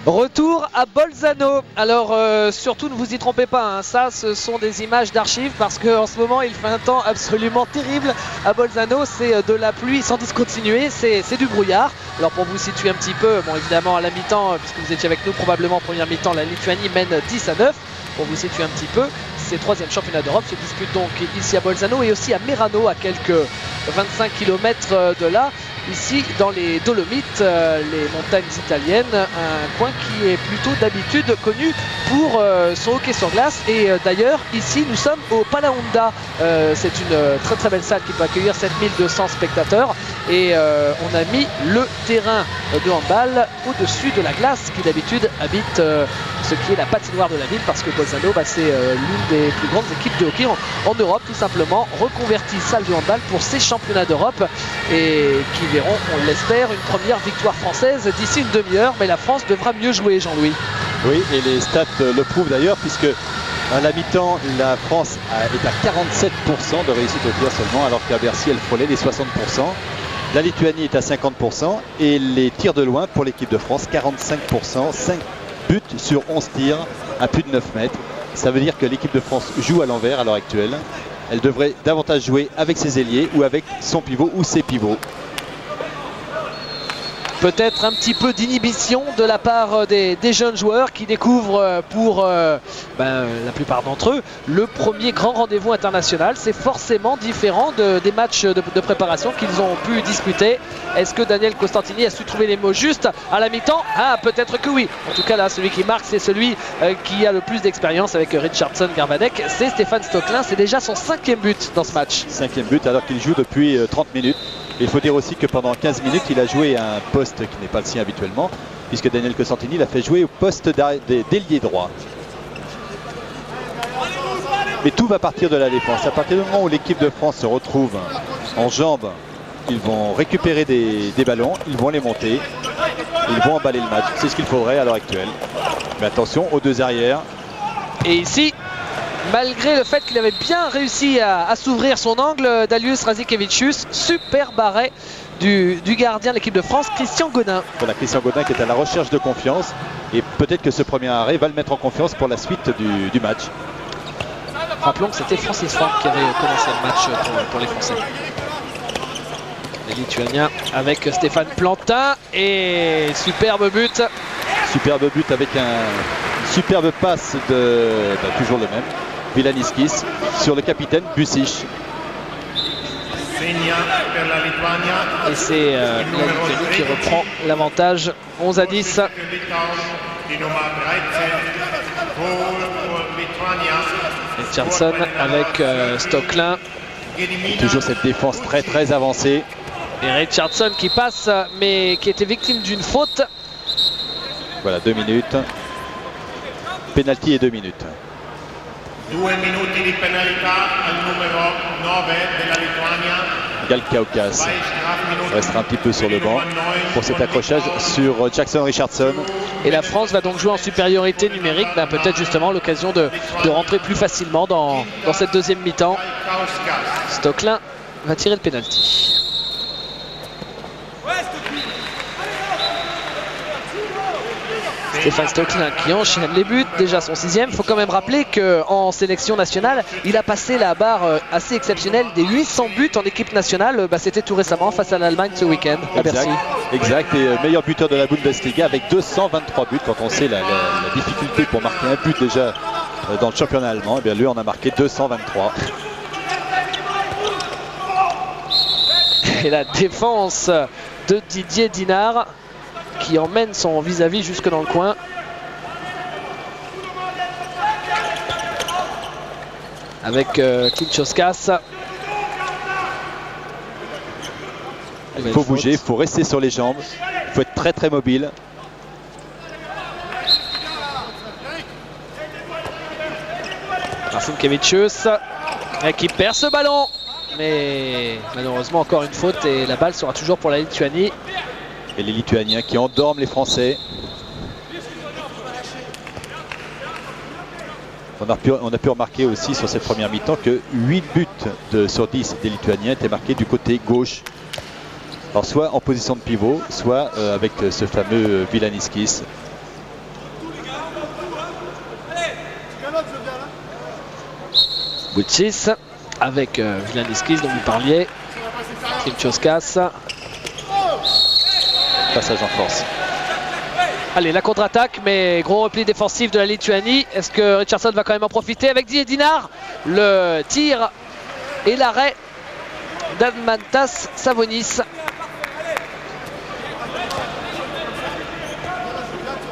Retour à Bolzano. Alors surtout ne vous y trompez pas, hein. Ça ce sont des images d'archives parce qu'en ce moment il fait un temps absolument terrible à Bolzano. C'est de la pluie sans discontinuer, c'est du brouillard. Alors pour vous situer un petit peu, bon évidemment à la mi-temps, puisque vous étiez avec nous probablement en première mi-temps, la Lituanie mène 10-9. Pour vous situer un petit peu, ces 3e championnats d'Europe se disputent donc ici à Bolzano et aussi à Merano, à quelques 25 km de là. Ici dans les Dolomites, les montagnes italiennes, un coin qui est plutôt d'habitude connu pour son hockey sur glace. Et d'ailleurs ici nous sommes au Palaonda, c'est une très très belle salle qui peut accueillir 7200 spectateurs et on a mis le terrain de handball au-dessus de la glace qui d'habitude habite ce qui est la patinoire de la ville, parce que Bolzano c'est l'une des plus grandes équipes de hockey en Europe, tout simplement reconvertie salle de handball pour ces championnats d'Europe et qui verront, on l'espère, une première victoire française d'ici une demi-heure. Mais la France devra mieux jouer, Jean-Louis. Oui, et les stats le prouvent d'ailleurs, puisque à la mi-temps, la France est à 47% de réussite au tir seulement, alors qu'à Bercy, elle frôlait les 60%. La Lituanie est à 50% et les tirs de loin pour l'équipe de France, 45%, 5 buts sur 11 tirs à plus de 9 mètres. Ça veut dire que l'équipe de France joue à l'envers à l'heure actuelle. Elle devrait davantage jouer avec ses ailiers ou avec son pivot ou ses pivots. Peut-être un petit peu d'inhibition de la part des jeunes joueurs qui découvrent pour la plupart d'entre eux le premier grand rendez-vous international. C'est forcément différent des matchs de préparation qu'ils ont pu disputer. Est-ce que Daniel Costantini a su trouver les mots justes à la mi-temps? Ah, peut-être que oui. En tout cas là, celui qui marque, c'est celui qui a le plus d'expérience avec Richardson Garvadek. C'est Stéphane Stocklin. C'est déjà son 5e but dans ce match. 5e but alors qu'il joue depuis 30 minutes. Il faut dire aussi que pendant 15 minutes, il a joué à un poste qui n'est pas le sien habituellement, puisque Daniel Costantini l'a fait jouer au poste d'ailier droit. Mais tout va partir de la défense. À partir du moment où l'équipe de France se retrouve en jambes, ils vont récupérer des ballons, ils vont les monter, ils vont emballer le match. C'est ce qu'il faudrait à l'heure actuelle. Mais attention aux 2 arrières. Et ici, malgré le fait qu'il avait bien réussi à s'ouvrir son angle, Dalius Razikevicius, super barret du gardien de l'équipe de France, Christian Godin. Voilà, Christian Godin qui est à la recherche de confiance, et peut-être que ce premier arrêt va le mettre en confiance pour la suite du match. Rappelons que c'était Francis Franck qui avait commencé le match pour les Français. Les Lituaniens avec Stéphane Plantin, et superbe but. Superbe but avec un superbe passe toujours le même, Vilaniskis sur le capitaine Busic. Et c'est la Lituanie qui reprend l'avantage, 11-10. Richardson avec Stocklin. Toujours cette défense très très avancée. Et Richardson qui passe, mais qui était victime d'une faute. Voilà, 2 minutes. Penalty et 2 minutes. 2 minuti di penalità al numero 9 della Lituania. Gal Kaukas restera un petit peu sur le banc pour cet accrochage sur Jackson Richardson. Et la France va donc jouer en supériorité numérique, peut-être justement l'occasion de rentrer plus facilement dans cette deuxième mi-temps. Stocklin va tirer le penalty. Stéphane Stocklin qui enchaîne les buts, déjà son 6e. Il faut quand même rappeler qu'en sélection nationale, il a passé la barre assez exceptionnelle des 800 buts en équipe nationale. C'était tout récemment face à l'Allemagne ce week-end à Bercy. Exact, et meilleur buteur de la Bundesliga avec 223 buts. Quand on sait la difficulté pour marquer un but déjà dans le championnat allemand, et bien lui en a marqué 223. Et la défense de Didier Dinard qui emmène son vis-à-vis jusque dans le coin. Avec Klimčiuskas. Il faut bouger, il faut rester sur les jambes, il faut être très très mobile. Marcinkevičius qui perd ce ballon. Mais malheureusement encore une faute et la balle sera toujours pour la Lituanie. Et les Lituaniens qui endorment les Français. On a pu remarquer aussi sur cette première mi-temps que 8 buts sur 10 des Lituaniens étaient marqués du côté gauche. Alors soit en position de pivot, soit avec ce fameux Vilaniskis. Vučić avec Vilaniskis dont vous parliez. Klimčiuskas. Passage en force. Allez, la contre-attaque, mais gros repli défensif de la Lituanie. Est-ce que Richardson va quand même en profiter avec Dinard? Le tir et l'arrêt d'Almantas Savonis.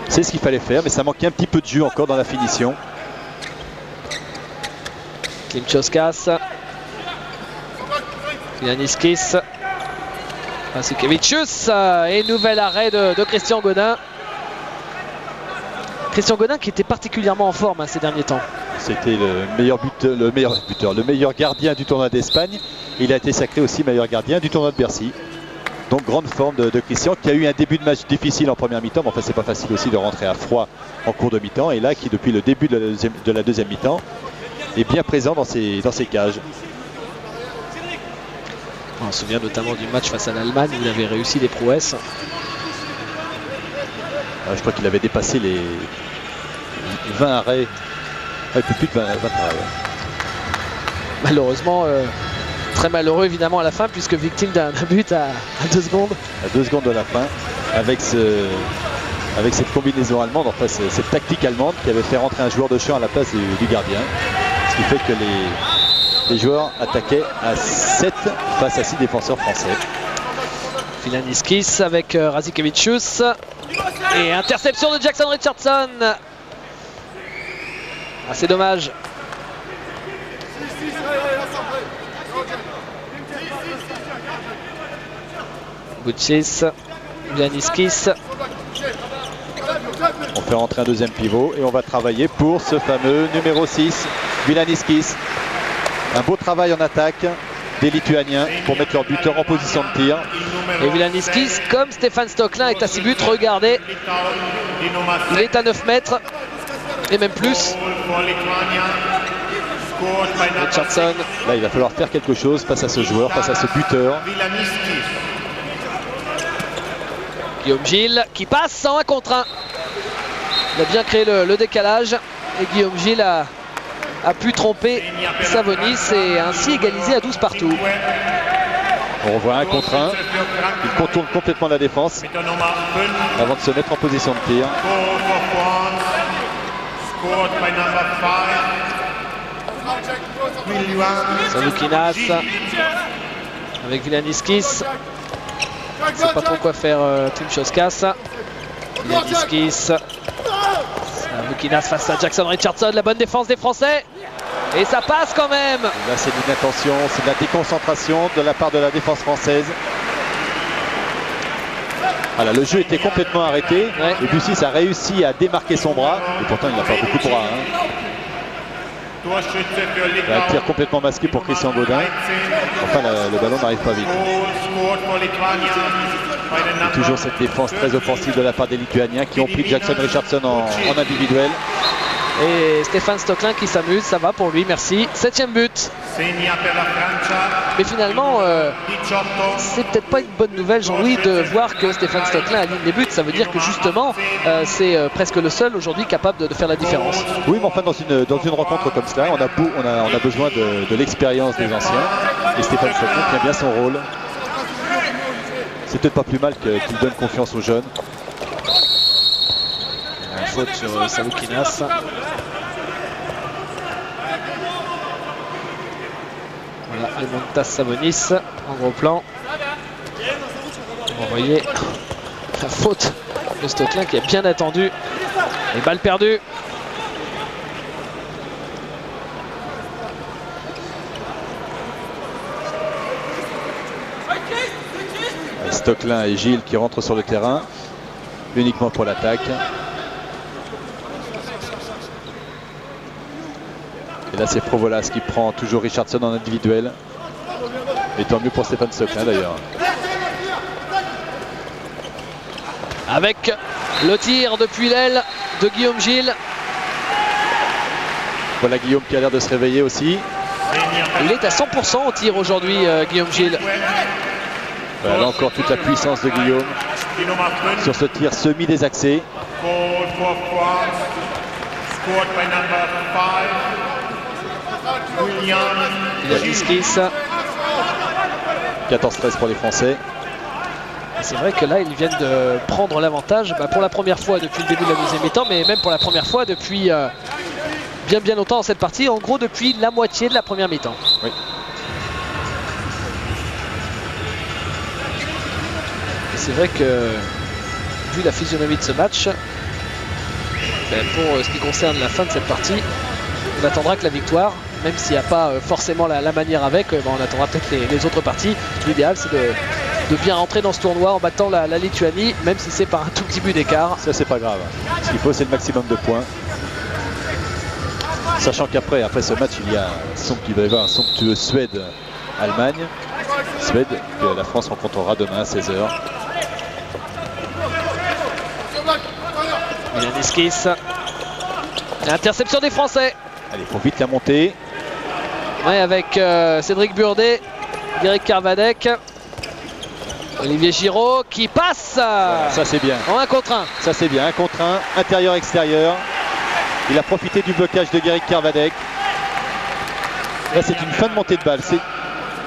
C'est ce qu'il fallait faire, mais ça manquait un petit peu de jus encore dans la finition. Klimčiuskas. Vilaniskis. Marcinkevičius. Et nouvel arrêt de Christian Godin. Christian Godin qui était particulièrement en forme ces derniers temps. C'était le meilleur gardien du tournoi d'Espagne. Il a été sacré aussi meilleur gardien du tournoi de Bercy. Donc grande forme de Christian qui a eu un début de match difficile en première mi-temps. Mais enfin c'est pas facile aussi de rentrer à froid en cours de mi-temps. Et là qui depuis le début de la deuxième mi-temps est bien présent dans ses cages. On se souvient notamment du match face à l'Allemagne où il avait réussi des prouesses. Je crois qu'il avait dépassé les 20 arrêts. Un peu plus de 20 arrêts. Malheureusement, très malheureux évidemment à la fin puisque victime d'un but à 2 secondes. À 2 secondes de la fin, avec cette combinaison allemande, enfin cette tactique allemande qui avait fait rentrer un joueur de champ à la place du gardien. Ce qui fait que les joueurs attaquaient à 7 face à 6 défenseurs français. Vilaniskis avec Razikevičius. Et interception de Jackson Richardson. Ah, c'est dommage. Vučić, Vilaniskis. On fait rentrer un deuxième pivot et on va travailler pour ce fameux numéro 6, Vilaniskis. Un beau travail en attaque des Lituaniens pour mettre leur buteur en position de tir. Et Vilaniskis, comme Stefan Stoklin, est à 6 buts. Regardez, il est à 9 mètres et même plus. Richardson. Là, il va falloir faire quelque chose face à ce joueur, face à ce buteur. Guillaume Gilles qui passe en 1 contre 1. Il a bien créé le décalage et Guillaume Gilles a pu tromper Savonis et ainsi égaliser à 12 partout. On revoit 1 contre 1. Il contourne complètement la défense avant de se mettre en position de tir. Savukinas avec Vilaniskis. Il ne sait pas trop quoi faire Klimčiuskas. Vilaniskis. Savukinas face à Jackson Richardson. La bonne défense des Français. Et ça passe quand même. Et là c'est de l'inattention, c'est de la déconcentration de la part de la défense française. Voilà, le jeu était complètement arrêté. Ouais. Et Bucis a réussi à démarquer son bras. Et pourtant il n'a pas beaucoup de bras. Un tir complètement masqué pour Christian Godin. Enfin le ballon n'arrive pas vite. Et toujours cette défense très offensive de la part des Lituaniens qui ont pris Jackson Richardson en individuel. Et Stefan Stoklin qui s'amuse, ça va pour lui, merci. 7e but. Mais finalement, c'est peut-être pas une bonne nouvelle, Jean-Louis, de voir que Stefan Stoklin aligne les buts. Ça veut dire que justement, c'est presque le seul aujourd'hui capable de faire la différence. Oui, mais enfin dans une rencontre comme cela, on a besoin de l'expérience des anciens. Et Stefan Stoklin tient bien son rôle. C'est peut-être pas plus mal qu'il donne confiance aux jeunes. Faute sur Savukinas. Voilà, Almantas Savonis en gros plan. Vous voyez la faute Le Stocklin qui a bien attendu. Et balle perdue. Stocklin et Gilles qui rentrent sur le terrain uniquement pour l'attaque. Et là c'est Provolas qui prend toujours Richardson en individuel. Et tant mieux pour Stéphane Stocklin d'ailleurs. Avec le tir depuis l'aile de Guillaume Gilles. Voilà Guillaume qui a l'air de se réveiller aussi. Il est à 100% au tir aujourd'hui, Guillaume Gilles. Voilà encore toute la puissance de Guillaume sur ce tir semi-désaxé. Ilianiskis. 14-13 pour les Français. C'est vrai que là, ils viennent de prendre l'avantage pour la première fois depuis le début de la deuxième mi-temps, mais même pour la première fois depuis bien longtemps dans cette partie. En gros, depuis la moitié de la première mi-temps. Oui. C'est vrai que, vu la physionomie de ce match, pour ce qui concerne la fin de cette partie, on attendra que la victoire, même s'il n'y a pas forcément la manière avec, on attendra peut-être les autres parties. L'idéal, c'est de bien rentrer dans ce tournoi en battant la Lituanie, même si c'est par un tout petit but d'écart. Ça, c'est pas grave. Ce qu'il faut, c'est le maximum de points. Sachant qu'après ce match, il va y avoir un somptueux Suède-Allemagne. Suède que la France rencontrera demain à 16h. Ilianiskis. Interception des Français. Allez, il faut vite la monter. Ouais, avec Cédric Burdet, Eric Carvadec, Olivier Giraud qui passe. Ça c'est bien. En 1 contre 1. Ça c'est bien, 1 contre 1, intérieur-extérieur. Il a profité du blocage de Guéric Carvadec. Là c'est une fin de montée de balle. C'est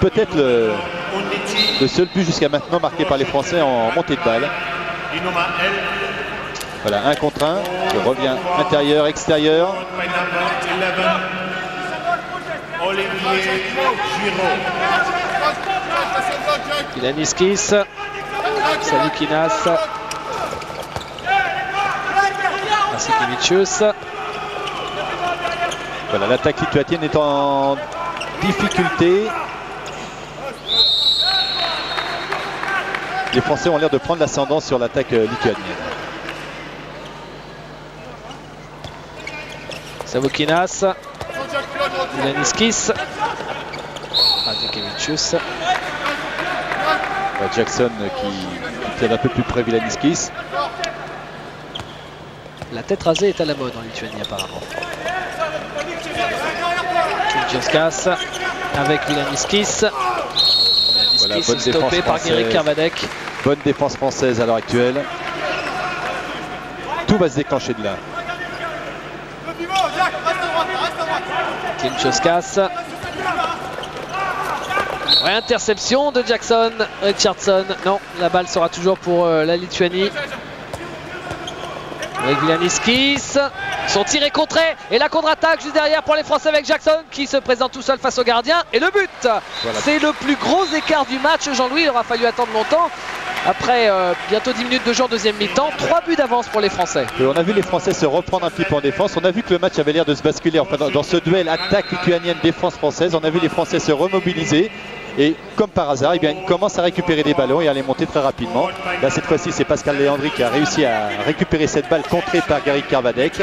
peut-être le seul but jusqu'à maintenant marqué par les Français en montée de balle. Voilà, 1 contre 1. Il revient intérieur-extérieur. Ilianiskis, Savukinas, Marcinkevičius. Voilà, l'attaque lituanienne est en difficulté. Les Français ont l'air de prendre l'ascendant sur l'attaque lituanienne. Savukinas, Ilianiskis, Marcinkevičius. Jackson qui tient un peu plus près Ilianiskis. La tête rasée est à la mode en Lituanie apparemment. Kilčiauskas avec Ilianiskis. Voilà, stoppé par Guéric Carvadec. Bonne défense française à l'heure actuelle. Tout va se déclencher de là. Kilčiauskas. Ouais, interception de Jackson Richardson. Non, la balle sera toujours pour la Lituanie. Avec Ilianiskis. Son tir est contré. Et la contre-attaque juste derrière pour les Français avec Jackson qui se présente tout seul face au gardien. Et le but, voilà. C'est le plus gros écart du match. Jean-Louis, il aura fallu attendre longtemps. Après bientôt 10 minutes de jeu en deuxième mi-temps, 3 buts d'avance pour les Français. Et on a vu les Français se reprendre un petit peu en défense. On a vu que le match avait l'air de se basculer enfin, dans ce duel attaque lituanienne défense française. On a vu les Français se remobiliser. Et comme par hasard, eh bien, ils commencent à récupérer des ballons et à les monter très rapidement. Là, cette fois-ci, c'est Pascal Léandri qui a réussi à récupérer cette balle contrée par Guéric Carvadec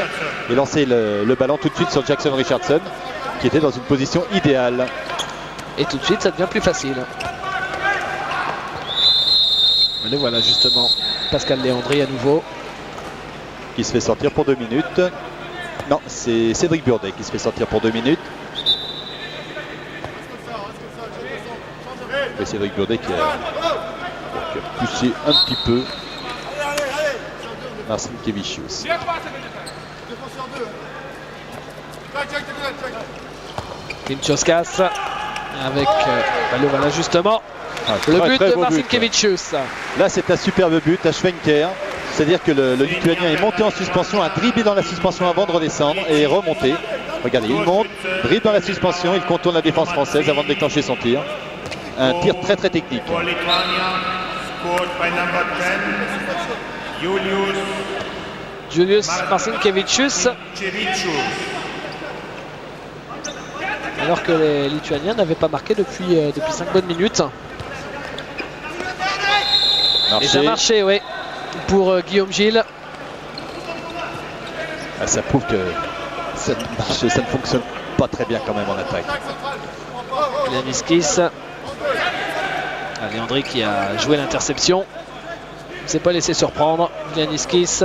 et lancer le ballon tout de suite sur Jackson Richardson qui était dans une position idéale. Et tout de suite, ça devient plus facile. Le voilà justement, Pascal Léandri à nouveau. Qui se fait sortir pour 2 minutes. Non, c'est Cédric Burdet qui se fait sortir pour 2 minutes. Et Cédric Burdet qui a poussé un petit peu Marcinkevičius. Kilčiauskas avec le voilà justement. Le but de Marcinkevičius. Là c'est un superbe but à Schwenker. C'est-à-dire que le Lituanien est monté en suspension, a dribblé dans la suspension avant de redescendre et est remonté. Regardez, il monte, dribble dans la suspension, il contourne la défense française avant de déclencher son tir. Un tir très très technique. Julius Marcinkevičius. Alors que les Lituaniens n'avaient pas marqué depuis 5 bonnes minutes. Et ça a marché, oui, pour Guillaume Gilles. Ah, ça prouve que ça ne fonctionne pas très bien quand même en attaque. Vlaniskis. Leandri qui a joué l'interception. Il ne s'est pas laissé surprendre. Vlaniskis.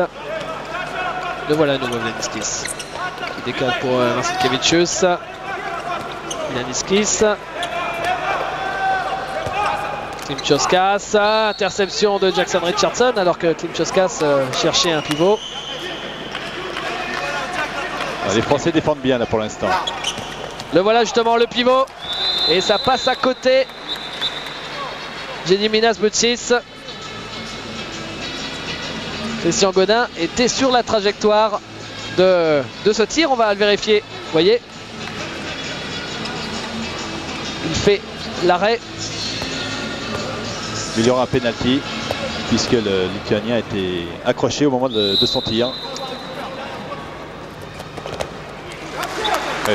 Le voilà à nouveau, Vlaniskis. Qui décale pour Marcinkevičius. Vlaniskis. Klimčiauskas. Interception de Jackson Richardson alors que Klimčiauskas cherchait un pivot. Les Français défendent bien là pour l'instant. Le voilà justement, le pivot. Et ça passe à côté. Gediminas Butsis. Christian Godin était sur la trajectoire de ce tir. On va le vérifier. Vous voyez, il fait l'arrêt. Il y aura un penalty puisque le Lituanien a été accroché au moment de son tir.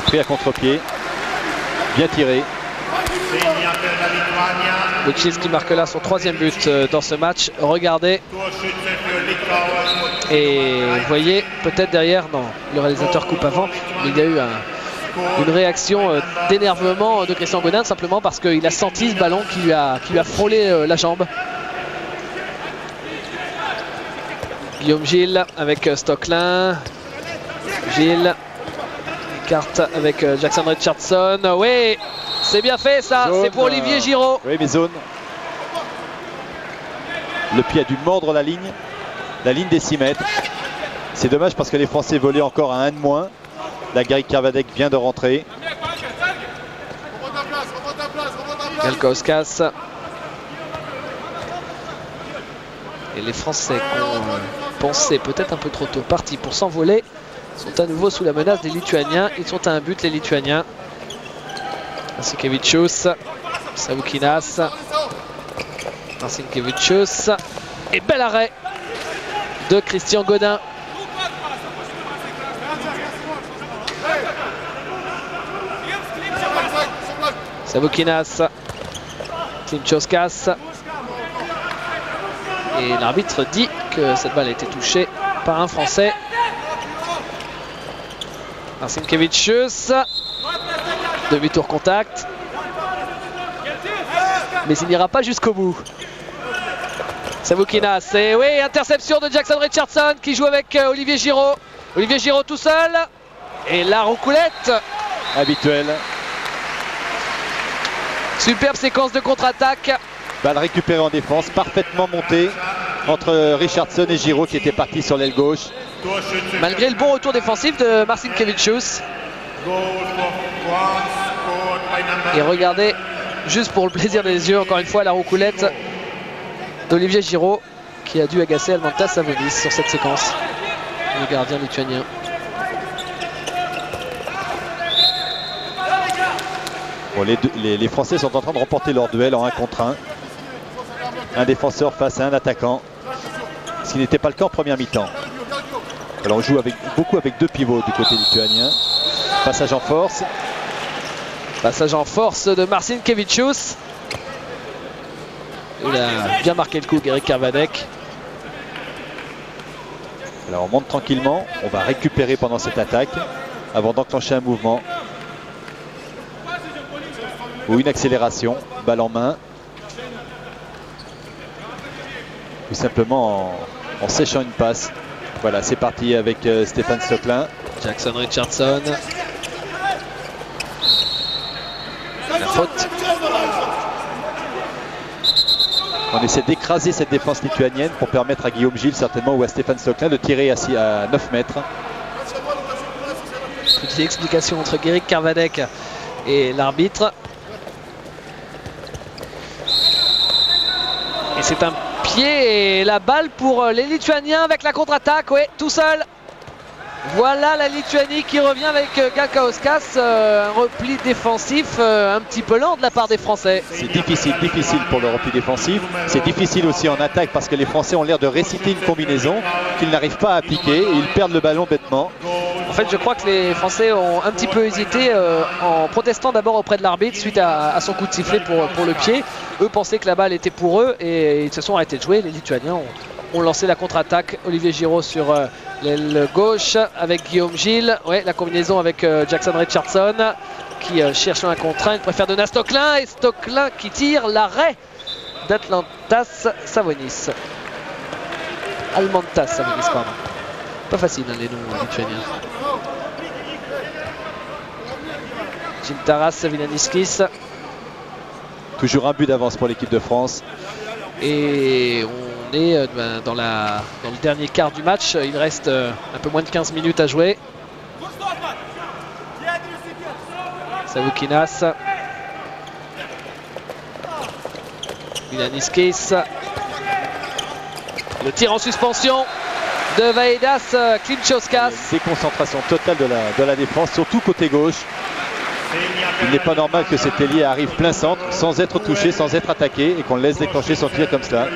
Pris à contre-pied, bien tiré. Butsis qui marque là son 3e but dans ce match. Regardez. Et vous voyez, peut-être derrière, non, le réalisateur coupe avant, mais il y a eu une réaction d'énervement de Christian Godin, simplement parce qu'il a senti ce ballon qui lui a frôlé la jambe. Guillaume Gilles avec Stocklin. Gilles. Carte avec Jackson Richardson. Oui, c'est bien fait ça, c'est pour Olivier Giraud. Oui, mais zone. Le pied a dû mordre la ligne des 6 mètres. C'est dommage parce que les Français volaient encore à 1 de moins. La Geric Kervadec vient de rentrer. Galkauskas. Et les Français qui ont pensé peut-être un peu trop tôt partis pour s'envoler sont à nouveau sous la menace des Lituaniens. Ils sont à un but, les Lituaniens. Marcinkevičius, Savukinas, Marcinkevičius. Et bel arrêt de Christian Godin. Savukinas, Klimčiauskas. Et l'arbitre dit que cette balle a été touchée par un Français. Marcinkevičius, demi-tour contact, mais il n'ira pas jusqu'au bout. Savukinas, et oui, interception de Jackson Richardson qui joue avec Olivier Giraud. Olivier Giraud tout seul, et la roucoulette habituelle. Superbe séquence de contre-attaque. Balle récupérée en défense, parfaitement montée entre Richardson et Giraud qui étaient partis sur l'aile gauche. Malgré le bon retour défensif de Marcinkevičius. Et regardez, juste pour le plaisir des yeux, encore une fois, la roucoulette d'Olivier Giraud qui a dû agacer Almantas Savonis sur cette séquence. Le gardien lituanien. Bon, les Français sont en train de remporter leur duel en 1 contre 1. Un défenseur face à un attaquant. Ce qui n'était pas le cas en première mi-temps. Alors on joue beaucoup avec 2 pivots du côté lituanien. Passage en force. Passage en force de Marcinkevičius. Il a bien marqué le coup, Geric Kervadec. Alors on monte tranquillement. On va récupérer pendant cette attaque avant d'enclencher un mouvement. Ou une accélération. Balle en main. Ou simplement en séchant une passe. Voilà, c'est parti avec Stéphane Stocklin. Jackson Richardson. La faute. On essaie d'écraser cette défense lituanienne pour permettre à Guillaume Gilles certainement ou à Stéphane Stocklin de tirer à 9 mètres. Petite explication entre Geric Kervadec et l'arbitre. Et c'est un pied et la balle pour les Lituaniens avec la contre-attaque, oui, tout seul. Voilà la Lituanie qui revient avec Galkauskas, un repli défensif un petit peu lent de la part des Français. C'est difficile pour le repli défensif. C'est difficile aussi en attaque parce que les Français ont l'air de réciter une combinaison qu'ils n'arrivent pas à appliquer et ils perdent le ballon bêtement. En fait, je crois que les Français ont un petit peu hésité en protestant d'abord auprès de l'arbitre suite à son coup de sifflet pour le pied. Eux pensaient que la balle était pour eux et ils se sont arrêtés de jouer. Les Lituaniens ont lancé la contre-attaque. Olivier Giraud sur l'aile gauche avec Guillaume Gilles. Ouais, la combinaison avec Jackson Richardson qui cherche un contre 1. Il préfère donner à Stocklin et Stocklin qui tire l'arrêt d'Atlantas Savonis. Almantas Savonis, pardon. Pas facile hein, les noms lituaniens. Jim Taras, Vinaniskis. Toujours un but d'avance pour l'équipe de France. Et on est dans le dernier quart du match. Il reste un peu moins de 15 minutes à jouer. Savoukinas. Vinaniskis. Le tir en suspension de Vaïdas Klimčiauskas. Déconcentration totale de la défense, surtout côté gauche. Il n'est pas normal que cet ailier arrive plein centre sans être touché, sans être attaqué et qu'on le laisse déclencher son tir comme cela.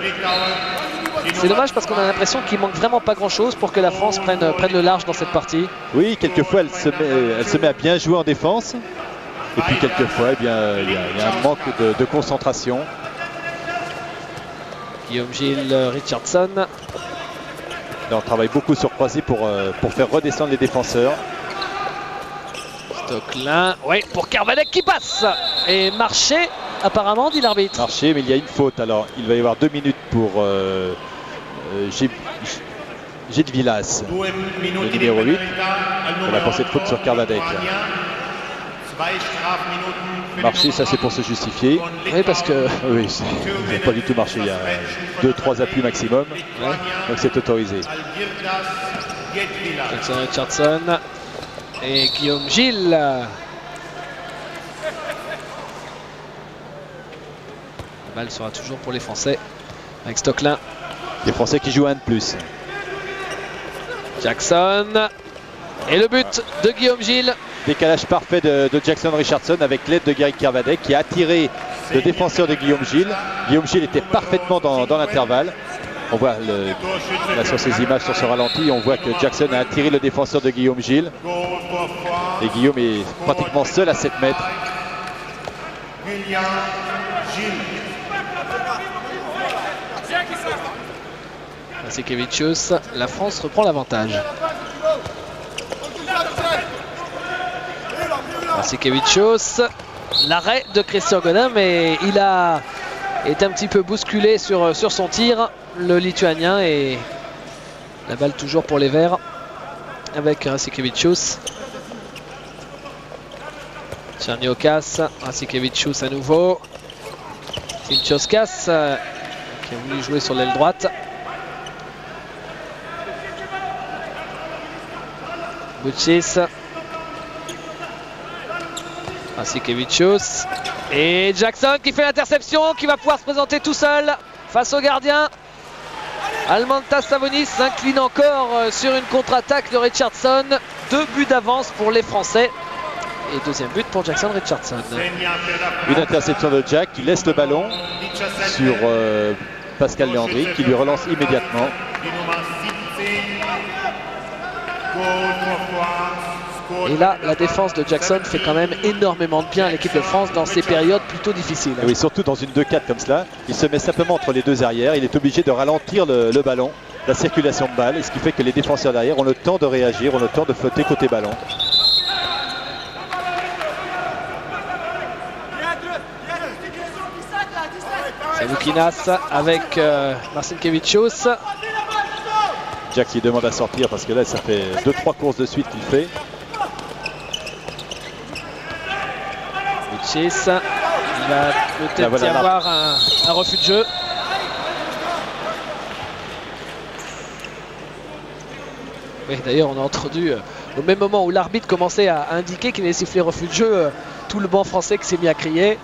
C'est dommage parce qu'on a l'impression qu'il manque vraiment pas grand chose pour que la France prenne le large dans cette partie. Oui, quelquefois elle se met à bien jouer en défense et puis quelquefois eh bien, il y a un manque de concentration. Guillaume Gilles, Richardson. Là, on travaille beaucoup sur croisé pour faire redescendre les défenseurs. Stocklin, oui, pour Kervadec qui passe. Et Marché, apparemment, dit l'arbitre. Marché, mais il y a une faute. Alors, il va y avoir 2 minutes pour Gedvilas, le numéro 8. On a pensé de faute sur Kervadec. Marché, ça c'est pour se justifier. Oui, parce que... Oui, il n'a pas du tout marché. Il y a 2-3 appuis maximum. Ouais. Donc c'est autorisé. Jackson Richardson et Guillaume Gilles. La balle sera toujours pour les Français avec Stocklin. Les Français qui jouent un de plus. Jackson. Et le but de Guillaume Gilles. Décalage parfait de Jackson Richardson avec l'aide de Gary Kervadec qui a attiré le défenseur de Guillaume Gilles. Guillaume Gilles était parfaitement dans l'intervalle. On voit là sur ces images, sur ce ralenti, on voit que Jackson a attiré le défenseur de Guillaume Gilles. Et Guillaume est pratiquement seul à 7 mètres. Vasikevicius, la France reprend l'avantage. Vasikevicius, l'arrêt de Christian Godin, mais il a été un petit peu bousculé sur son tir, le Lituanien, et la balle toujours pour les Verts avec Vasikevicius. Černiokas, Vasikevicius à nouveau. Klimčiauskas qui a voulu jouer sur l'aile droite. Bouchis. Vasikevicius et Jackson qui fait l'interception, qui va pouvoir se présenter tout seul face au gardien. Almantas Savonis s'incline encore sur une contre-attaque de Richardson. 2 buts d'avance pour les Français. Et deuxième but pour Jackson Richardson. Une interception de Jack qui laisse le ballon sur Pascal Léandri qui lui relance immédiatement. Et là, la défense de Jackson fait quand même énormément de bien à l'équipe de France dans ces périodes plutôt difficiles. Et oui, surtout dans une 2-4 comme cela. Il se met simplement entre les deux arrières. Il est obligé de ralentir le ballon, la circulation de balle. Ce qui fait que les défenseurs derrière ont le temps de réagir, ont le temps de flotter côté ballon. Savoukinas avec Marcinkevičius. Jack qui demande à sortir parce que là ça fait 2-3 courses de suite qu'il fait. Bouchis, il va peut-être y avoir un refus de jeu. Oui, d'ailleurs on a entendu au même moment où l'arbitre commençait à indiquer qu'il allait siffler refus de jeu, tout le banc français qui s'est mis à crier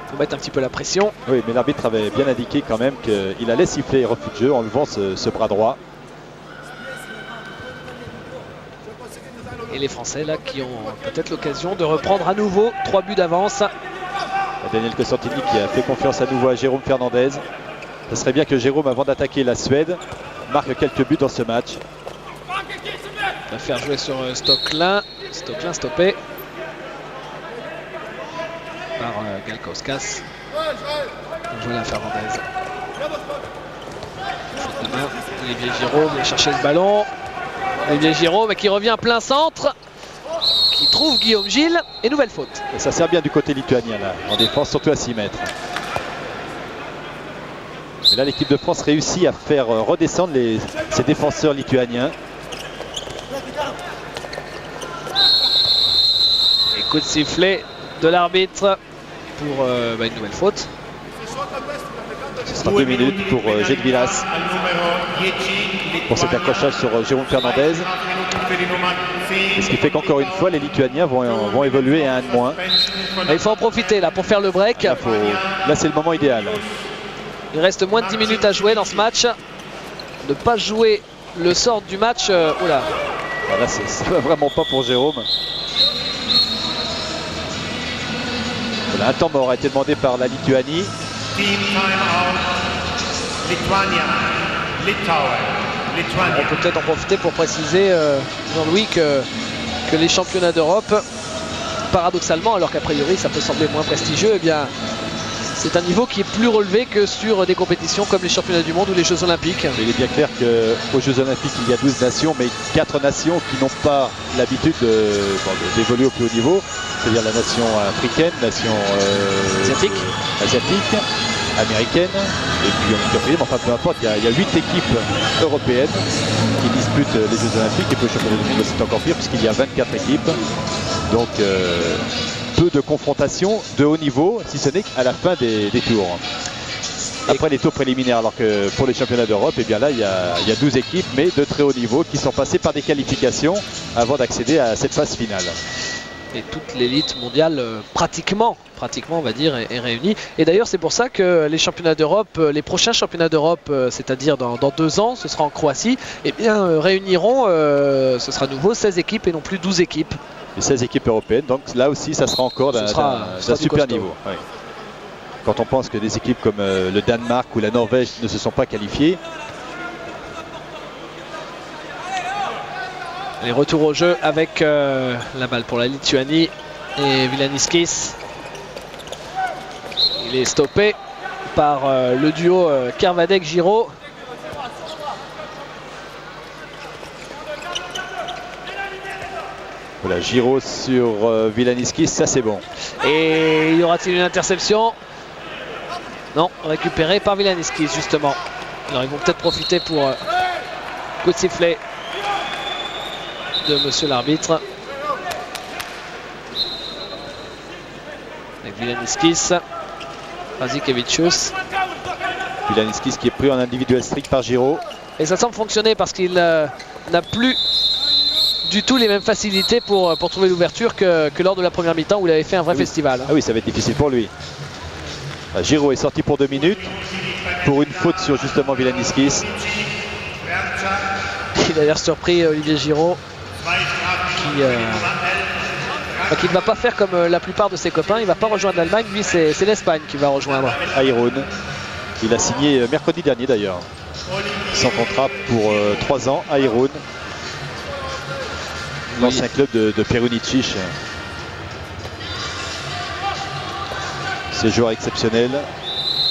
pour mettre un petit peu la pression. Oui, mais l'arbitre avait bien indiqué quand même qu'il allait siffler refus de jeu en levant ce bras droit. Et les Français là qui ont peut-être l'occasion de reprendre à nouveau 3 buts d'avance. Daniel Costantini qui a fait confiance à nouveau à Jérôme Fernandez. Ce serait bien que Jérôme, avant d'attaquer la Suède, marque quelques buts dans ce match. On va faire jouer sur Stocklin. Stocklin stoppé par Galkauskas. Voilà Fernandez. Faute de main. Olivier Giroud vient chercher le ballon. Olivier Giroud mais qui revient à plein centre. Qui trouve Guillaume Gilles. Et nouvelle faute. Et ça sert bien du côté lituanien là, en défense, surtout à 6 mètres. Et là l'équipe de France réussit à faire redescendre ses défenseurs lituaniens. Et coup de sifflet de l'arbitre pour une nouvelle faute. Ce sera 2 minutes pour Gedvilas pour cet accrochage sur Jérôme Fernandez. Et ce qui fait qu'encore une fois les Lituaniens vont évoluer à un de moins. Et il faut en profiter là pour faire le break. Là c'est le moment idéal. Il reste moins de 10 minutes à jouer dans ce match. Ne pas jouer le sort du match. Oula. Alors là ça va vraiment pas pour Jérôme. Voilà, un temps mort a été demandé par la Lituanie. Team time out. Lituania. On peut peut-être en profiter pour préciser, Jean-Louis, que les championnats d'Europe, paradoxalement, alors qu'a priori ça peut sembler moins prestigieux, eh bien c'est un niveau qui est plus relevé que sur des compétitions comme les championnats du monde ou les Jeux Olympiques. Mais il est bien clair qu'aux Jeux Olympiques il y a 12 nations, mais 4 nations qui n'ont pas l'habitude d'évoluer au plus haut niveau, c'est-à-dire la nation africaine, nation asiatique, américaine, et puis on peut enfin peu importe, il y a 8 équipes européennes qui disputent les Jeux Olympiques, et puis au championnat du monde c'est encore pire puisqu'il y a 24 équipes. Donc peu de confrontations de haut niveau, si ce n'est qu'à la fin des tours. Après les tours préliminaires, alors que pour les championnats d'Europe, eh bien là il y a 12 équipes, mais de très haut niveau, qui sont passées par des qualifications avant d'accéder à cette phase finale. Et toute l'élite mondiale pratiquement on va dire est réunie. Et d'ailleurs c'est pour ça que les championnats d'Europe, les prochains championnats d'Europe, c'est-à-dire dans 2 ans, ce sera en Croatie, eh bien réuniront, ce sera nouveau 16 équipes et non plus 12 équipes. Les 16 équipes européennes, donc là aussi ça sera encore d'un super niveau. Oui. Quand on pense que des équipes comme le Danemark ou la Norvège ne se sont pas qualifiées. Les retours au jeu avec la balle pour la Lituanie et Vilaniskis. Il est stoppé par le duo Kervadek-Giraud. Voilà, Giraud sur Vilaniskis, ça c'est bon. Et y aura-t-il une interception? Non, récupéré par Vilaniskis justement. Alors ils vont peut-être profiter pour coup de sifflet de monsieur l'arbitre. Avec Vilaniskis, Razikevicius. Vilaniskis qui est pris en individuel strict par Giraud. Et ça semble fonctionner parce qu'il n'a plus du tout les mêmes facilités pour trouver l'ouverture que lors de la première mi-temps où il avait fait un vrai festival. Ah oui, ça va être difficile pour lui. Giraud est sorti pour 2 minutes pour une faute sur justement Vilaniskis. Il a l'air surpris, Olivier Giraud, qui ne va pas faire comme la plupart de ses copains. Il ne va pas rejoindre l'Allemagne, lui c'est l'Espagne qui va rejoindre. Aïroun, il a signé mercredi dernier d'ailleurs son contrat pour 3 ans. Aïroun, l'ancien club de Perunicic. Ce joueur exceptionnel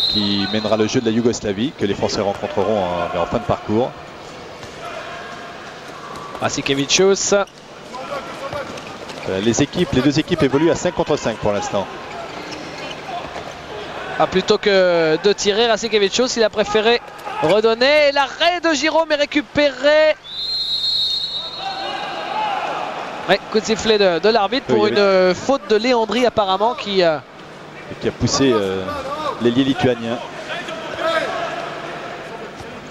qui mènera le jeu de la Yougoslavie, que les Français rencontreront en fin de parcours. Razikevicius. Les 2 équipes évoluent à 5 contre 5 pour l'instant. Plutôt que de tirer, Razikevicius, il a préféré redonner. L'arrêt de Giraud mais récupéré. Ouais, coup de sifflet de l'arbitre pour une faute de Léandri apparemment qui a poussé l'ailier lituanien.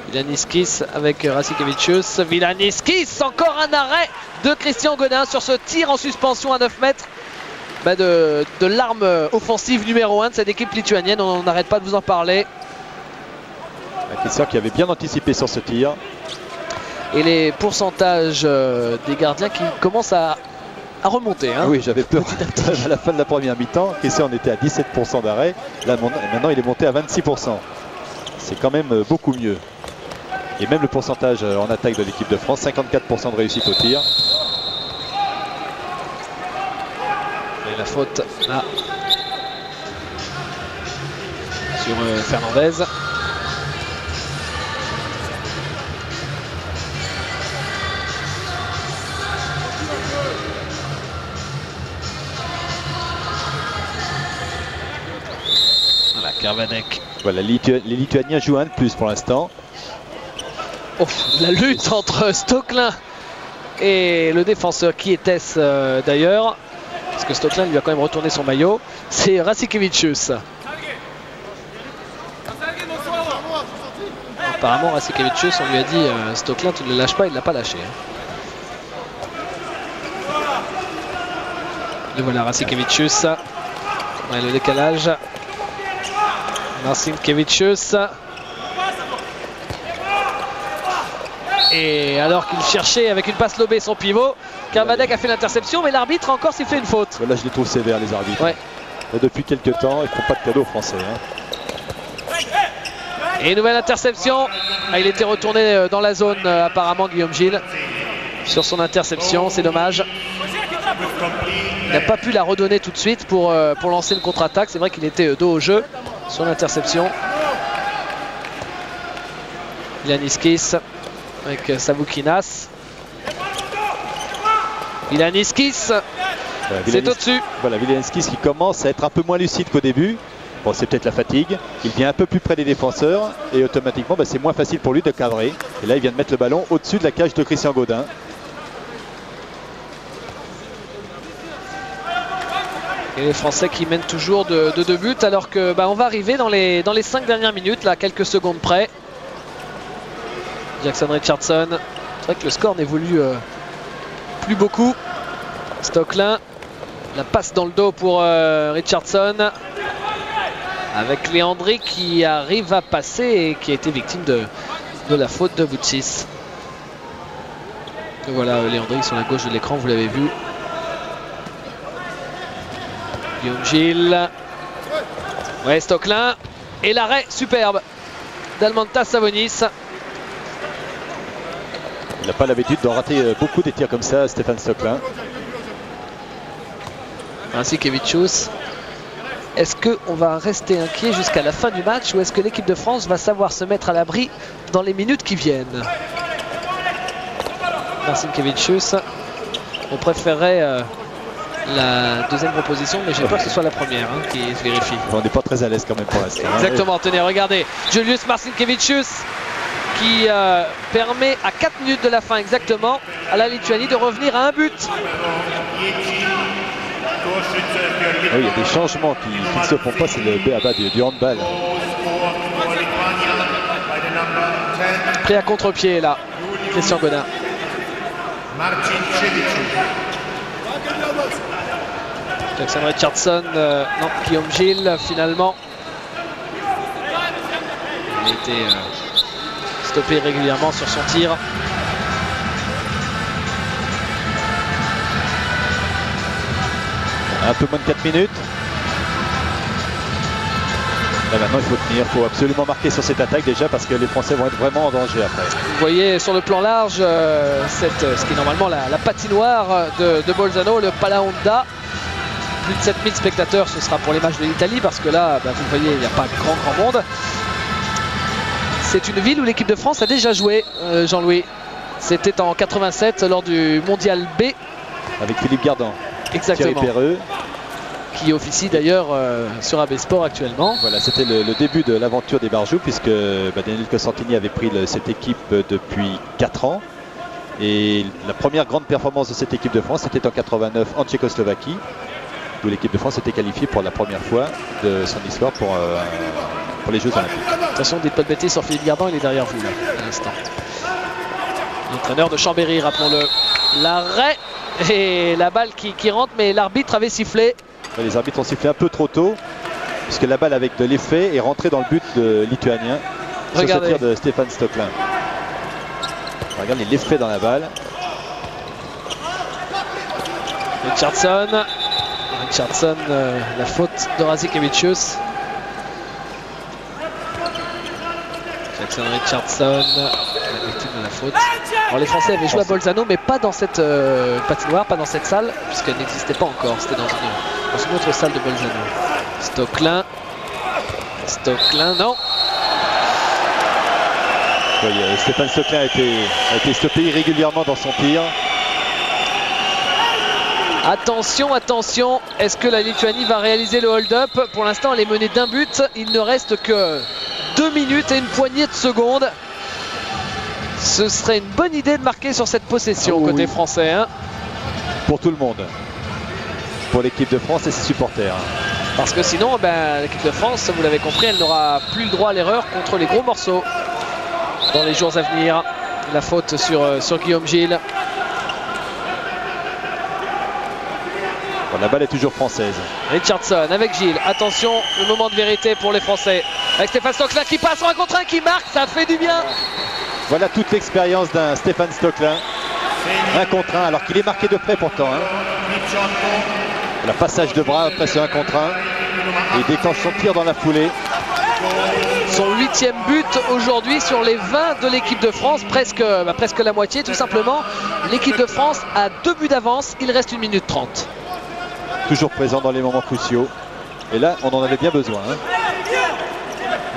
Vilaniskis avec Razikevicius. Vilaniskis, encore un arrêt de Christian Godin sur ce tir en suspension à 9 mètres de l'arme offensive numéro 1 de cette équipe lituanienne. On n'arrête pas de vous en parler. Christian qui avait bien anticipé sur ce tir. et les pourcentages des gardiens qui commencent à remonter. Hein. Oui, j'avais peur à la fin de la première mi-temps. Ici, on était à 17% d'arrêt. Là, maintenant, il est monté à 26%. C'est quand même beaucoup mieux. Et même le pourcentage en attaque de l'équipe de France, 54% de réussite au tir. Et la faute là sur Fernandez. Voilà, Kervadec. Voilà, les Lituaniens jouent un de plus pour l'instant. Oh, la lutte entre Stoklin et le défenseur, qui était-ce d'ailleurs, parce que Stoklin lui a quand même retourné son maillot, c'est Rasicevičius. Apparemment Rasicevičius, on lui a dit Stoklin, tu ne le lâches pas, il ne l'a pas lâché. Et voilà Rasicevičius, ouais, le décalage. Rasicevičius. Et alors qu'il cherchait avec une passe lobée son pivot, Kervadec a fait l'interception, mais l'arbitre a encore sifflé une faute. Là, je les trouve sévères, les arbitres. Ouais. Là, depuis quelques temps, ils ne font pas de cadeaux aux Français. Hein. Et nouvelle interception. Ah, il était retourné dans la zone, apparemment, Guillaume Gilles, sur son interception. C'est dommage. Il n'a pas pu la redonner tout de suite pour lancer une contre-attaque. C'est vrai qu'il était dos au jeu sur l'interception. Vilaniskis avec Savoukinas. Vilaniskis, c'est au-dessus. Voilà, Vilaniskis qui commence à être un peu moins lucide qu'au début. Bon, c'est peut-être la fatigue. Il vient un peu plus près des défenseurs et automatiquement, c'est moins facile pour lui de cadrer. Et là, il vient de mettre le ballon au-dessus de la cage de Christian Gaudin. Et les Français qui mènent toujours de 2 buts, alors que on va arriver dans les 5 dernières minutes, là, quelques secondes près. Jackson Richardson, c'est vrai que le score n'évolue plus beaucoup. Stoklin, la passe dans le dos pour Richardson, avec Léandri qui arrive à passer et qui a été victime de la faute de Boutsis. Voilà Léandri sur la gauche de l'écran, vous l'avez vu. Guillaume Gilles. Ouais, Stoklin. Et l'arrêt superbe d'Almantas Savonis. Il n'a pas l'habitude de rater beaucoup des tirs comme ça, Stéphane Stoklin. Rasicevičius. Est-ce qu'on va rester inquiet jusqu'à la fin du match ou est-ce que l'équipe de France va savoir se mettre à l'abri dans les minutes qui viennent? Rasicevičius. On préférerait la deuxième proposition, mais j'ai peur que ce soit la première qui se vérifie. On n'est pas très à l'aise quand même pour l'instant. Exactement, tenez, regardez. Julius Marcinkevičius qui permet à 4 minutes de la fin exactement à la Lituanie de revenir à un but. Oui, il y a des changements qui ne se font pas, c'est le b.a.-ba du handball. Pris à contre-pied là, Christian Gaudin. Jackson Richardson, non, Guillaume Gilles finalement. Il a été stoppé régulièrement sur son tir. Un peu moins de 4 minutes. Là maintenant il faut tenir, il faut absolument marquer sur cette attaque déjà parce que les Français vont être vraiment en danger après. Vous voyez sur le plan large ce qui est normalement la patinoire de Bolzano, le Palaonda. Plus de 7000 spectateurs, ce sera pour les matchs de l'Italie parce que là, vous voyez, il n'y a pas grand monde. C'est une ville où l'équipe de France a déjà joué, Jean-Louis. C'était en 87 lors du Mondial B. Avec Philippe Gardan. Exactement. Thierry Perreux. Qui officie d'ailleurs sur AB Sport actuellement. Voilà, c'était le début de l'aventure des Barjoux puisque Daniel Cosentini avait pris cette équipe depuis 4 ans. Et la première grande performance de cette équipe de France, c'était en 89 en Tchécoslovaquie, où l'équipe de France était qualifiée pour la première fois de son histoire pour les Jeux Olympiques. Attention, dites pas de bêtises sur Philippe Gardan, il est derrière vous là, à l'instant. L'entraîneur de Chambéry, rappelons-le. L'arrêt et la balle qui rentre, mais l'arbitre avait sifflé. Les arbitres ont sifflé un peu trop tôt, puisque la balle avec de l'effet est rentrée dans le but de lituanien. Sur ce tir de Stéphane Stoklin. Regarde l'effet dans la balle. Richardson, la faute de Razikevicius. Jackson Richardson, la victime de la faute. Alors les Français avaient joué à Bolzano, mais pas dans cette patinoire, pas dans cette salle, puisqu'elle n'existait pas encore. C'était dans une autre salle de Bolzano. Stocklin, non. Oui, Stéphane Stocklin a été stoppé irrégulièrement dans son tir. Attention, est-ce que la Lituanie va réaliser le hold-up? Pour l'instant, elle est menée d'un but. Il ne reste que 2 minutes et une poignée de secondes. Ce serait une bonne idée de marquer sur cette possession côté français. Hein. Pour tout le monde. Pour l'équipe de France et ses supporters. Parce que sinon, l'équipe de France, vous l'avez compris, elle n'aura plus le droit à l'erreur contre les gros morceaux dans les jours à venir. La faute sur Guillaume Gilles. Bon, la balle est toujours française. Richardson avec Gilles. Attention, le moment de vérité pour les Français. Avec Stéphane Stocklin qui passe en 1 contre 1, qui marque, ça fait du bien. Voilà toute l'expérience d'un Stéphane Stocklin. 1 contre 1, alors qu'il est marqué de près pourtant. Hein. Le passage de bras après ce 1 contre 1. Et il déclenche son tir dans la foulée. Son 8e but aujourd'hui sur les 20 de l'équipe de France, presque la moitié tout simplement. L'équipe de France a 2 buts d'avance, il reste 1 minute 30. Toujours présent dans les moments cruciaux. Et là, on en avait bien besoin. Hein.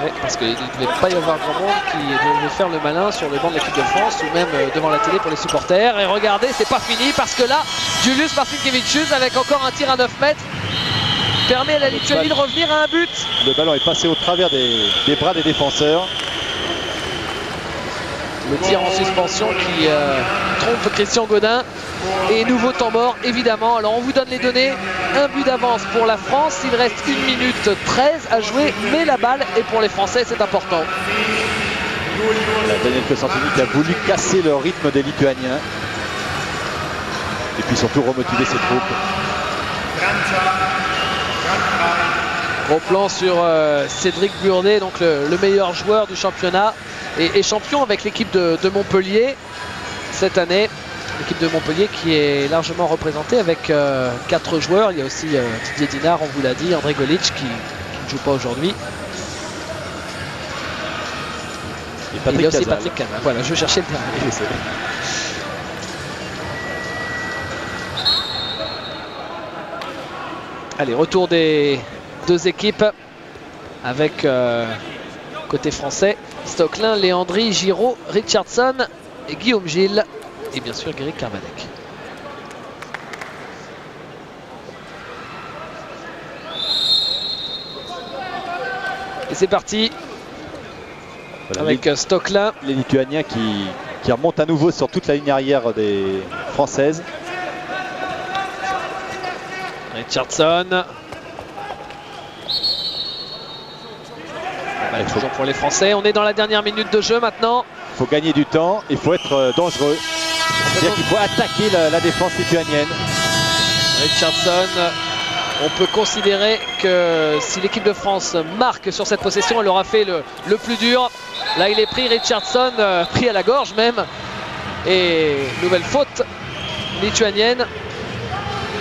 Oui, parce qu'il ne devait pas y avoir grand monde qui devait faire le malin sur le banc de l'équipe de France ou même devant la télé pour les supporters. Et regardez, c'est pas fini parce que là, Julius Marcinkevičius avec encore un tir à 9 mètres permet à la Lituanie de revenir à un but. Le ballon est passé au travers des bras des défenseurs. Le tir en suspension qui trompe Christian Godin. Et nouveau temps mort évidemment. Alors on vous donne les données. 1 but d'avance pour la France. Il reste 1 minute 13 à jouer. Mais la balle est pour les Français, c'est important. Daniel Cosentini qui a voulu casser le rythme des Lituaniens. Et puis surtout remotiver ses troupes. Gros plan sur Cédric Burdet, donc le meilleur joueur du championnat et champion avec l'équipe de Montpellier cette année. L'équipe de Montpellier qui est largement représentée avec 4 joueurs. Il y a aussi Didier Dinard, on vous l'a dit, André Golic qui ne joue pas aujourd'hui. Et il y a aussi Patrick Canal. Voilà, je cherchais le dernier. Allez, retour des 2 équipes avec côté français Stocklin, Léandri, Giraud, Richardson et Guillaume Gilles et bien sûr Guéric Carvanec. Et c'est parti voilà, avec Stocklin. Les Lituaniens qui remontent à nouveau sur toute la ligne arrière des Françaises. Richardson. Toujours pour les Français. On est dans la dernière minute de jeu maintenant. Il faut gagner du temps, il faut être dangereux. C'est-à-dire qu'il faut attaquer la défense lituanienne. Richardson, on peut considérer que si l'équipe de France marque sur cette possession, elle aura fait le plus dur. Là, il est pris, Richardson, pris à la gorge même. Et nouvelle faute lituanienne.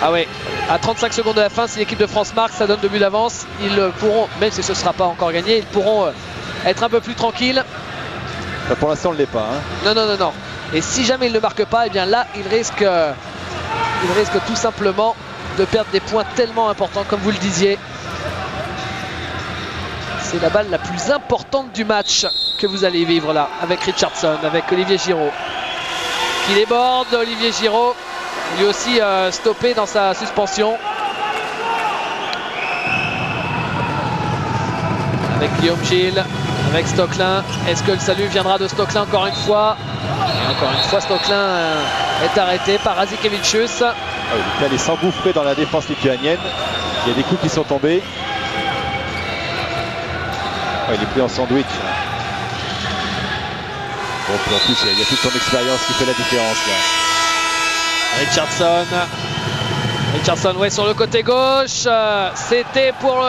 Ah ouais, à 35 secondes de la fin, si l'équipe de France marque, ça donne 2 buts d'avance. Ils pourront, même si ce ne sera pas encore gagné, ils pourront être un peu plus tranquilles. Pour l'instant, on ne l'est pas. Hein. Non. Et si jamais ils ne marquent pas, et bien là, ils risquent tout simplement de perdre des points tellement importants, comme vous le disiez. C'est la balle la plus importante du match que vous allez vivre là, avec Richardson, avec Olivier Giraud. Qui déborde, Olivier Giraud. Lui aussi stoppé dans sa suspension. Avec Guillaume Gilles, avec Stocklin. Est-ce que le salut viendra de Stocklin encore une fois? Et encore une fois, Stocklin est arrêté par Razikevicius. Il est allé s'engouffrer dans la défense lituanienne. Il y a des coups qui sont tombés. Il est pris en sandwich. Bon, en plus, il y a toute son expérience qui fait la différence là. Richardson, ouais, sur le côté gauche. C'était pour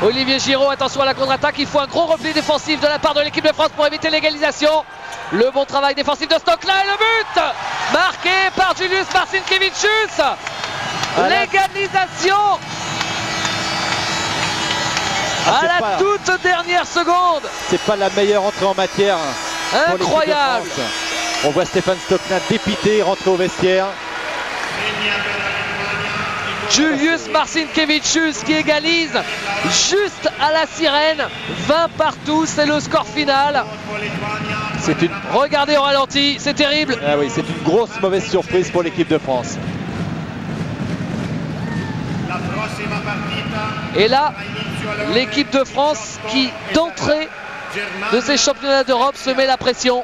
Olivier Giraud. Attention à la contre-attaque. Il faut un gros repli défensif de la part de l'équipe de France pour éviter l'égalisation. Le bon travail défensif de Stokla et le but marqué par Julius Marcinkevičius. L'égalisation à la toute dernière seconde. C'est pas la meilleure entrée en matière. Incroyable. On voit Stefan Stokla dépité, rentrer au vestiaire. Julius Marcinkevičius qui égalise juste à la sirène. 20 partout, c'est le score final. Regardez au ralenti, c'est terrible. Ah oui, c'est une grosse mauvaise surprise pour l'équipe de France. Et là, l'équipe de France qui, d'entrée de ces championnats d'Europe, se met la pression.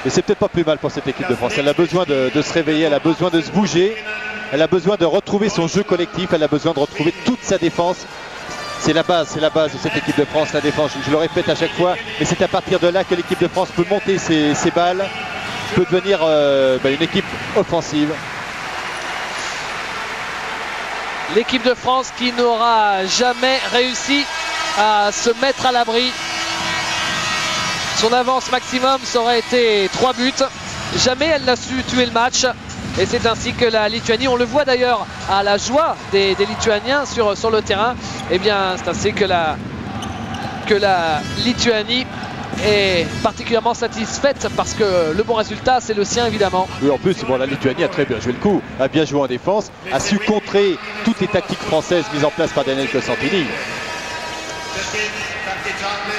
Et c'est peut-être pas plus mal pour cette équipe de France. Elle a besoin de se réveiller, elle a besoin de se bouger. Elle a besoin de retrouver son jeu collectif, elle a besoin de retrouver toute sa défense. C'est la base de cette équipe de France, la défense. Je le répète à chaque fois, mais c'est à partir de là que l'équipe de France peut monter ses balles, peut devenir une équipe offensive. L'équipe de France qui n'aura jamais réussi à se mettre à l'abri. Son avance maximum, ça aurait été 3 buts. Jamais elle n'a su tuer le match. Et c'est ainsi que la Lituanie, on le voit d'ailleurs à la joie des Lituaniens sur le terrain, et bien c'est ainsi que la Lituanie est particulièrement satisfaite parce que le bon résultat c'est le sien évidemment. Oui, en plus la Lituanie a très bien joué le coup, a bien joué en défense, a su contrer toutes les tactiques françaises mises en place par Daniel Cosentini.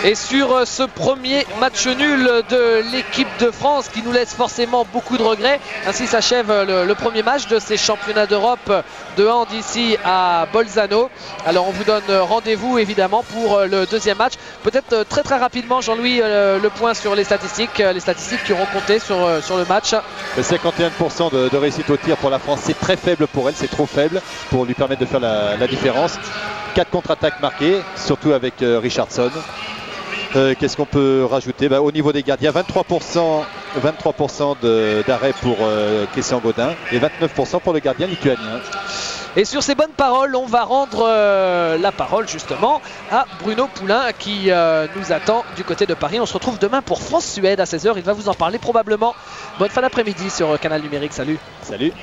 Et sur ce premier match nul de l'équipe de France qui nous laisse forcément beaucoup de regrets, ainsi s'achève le premier match de ces championnats d'Europe de hand ici à Bolzano. Alors on vous donne rendez-vous évidemment pour le deuxième match. Peut-être très rapidement Jean-Louis, le point sur les statistiques qui auront compté sur le match. 51% de réussite au tir pour la France, c'est très faible pour elle, c'est trop faible pour lui permettre de faire la différence. 4 contre-attaques marquées, surtout avec Richardson. Qu'est-ce qu'on peut rajouter? Au niveau des gardiens, 23% d'arrêt pour Christian Gaudin et 29% pour le gardien lituanien. Et sur ces bonnes paroles, on va rendre la parole justement à Bruno Poulain qui nous attend du côté de Paris. On se retrouve demain pour France-Suède à 16h. Il va vous en parler probablement. Bonne fin d'après-midi sur Canal Numérique. Salut. Salut.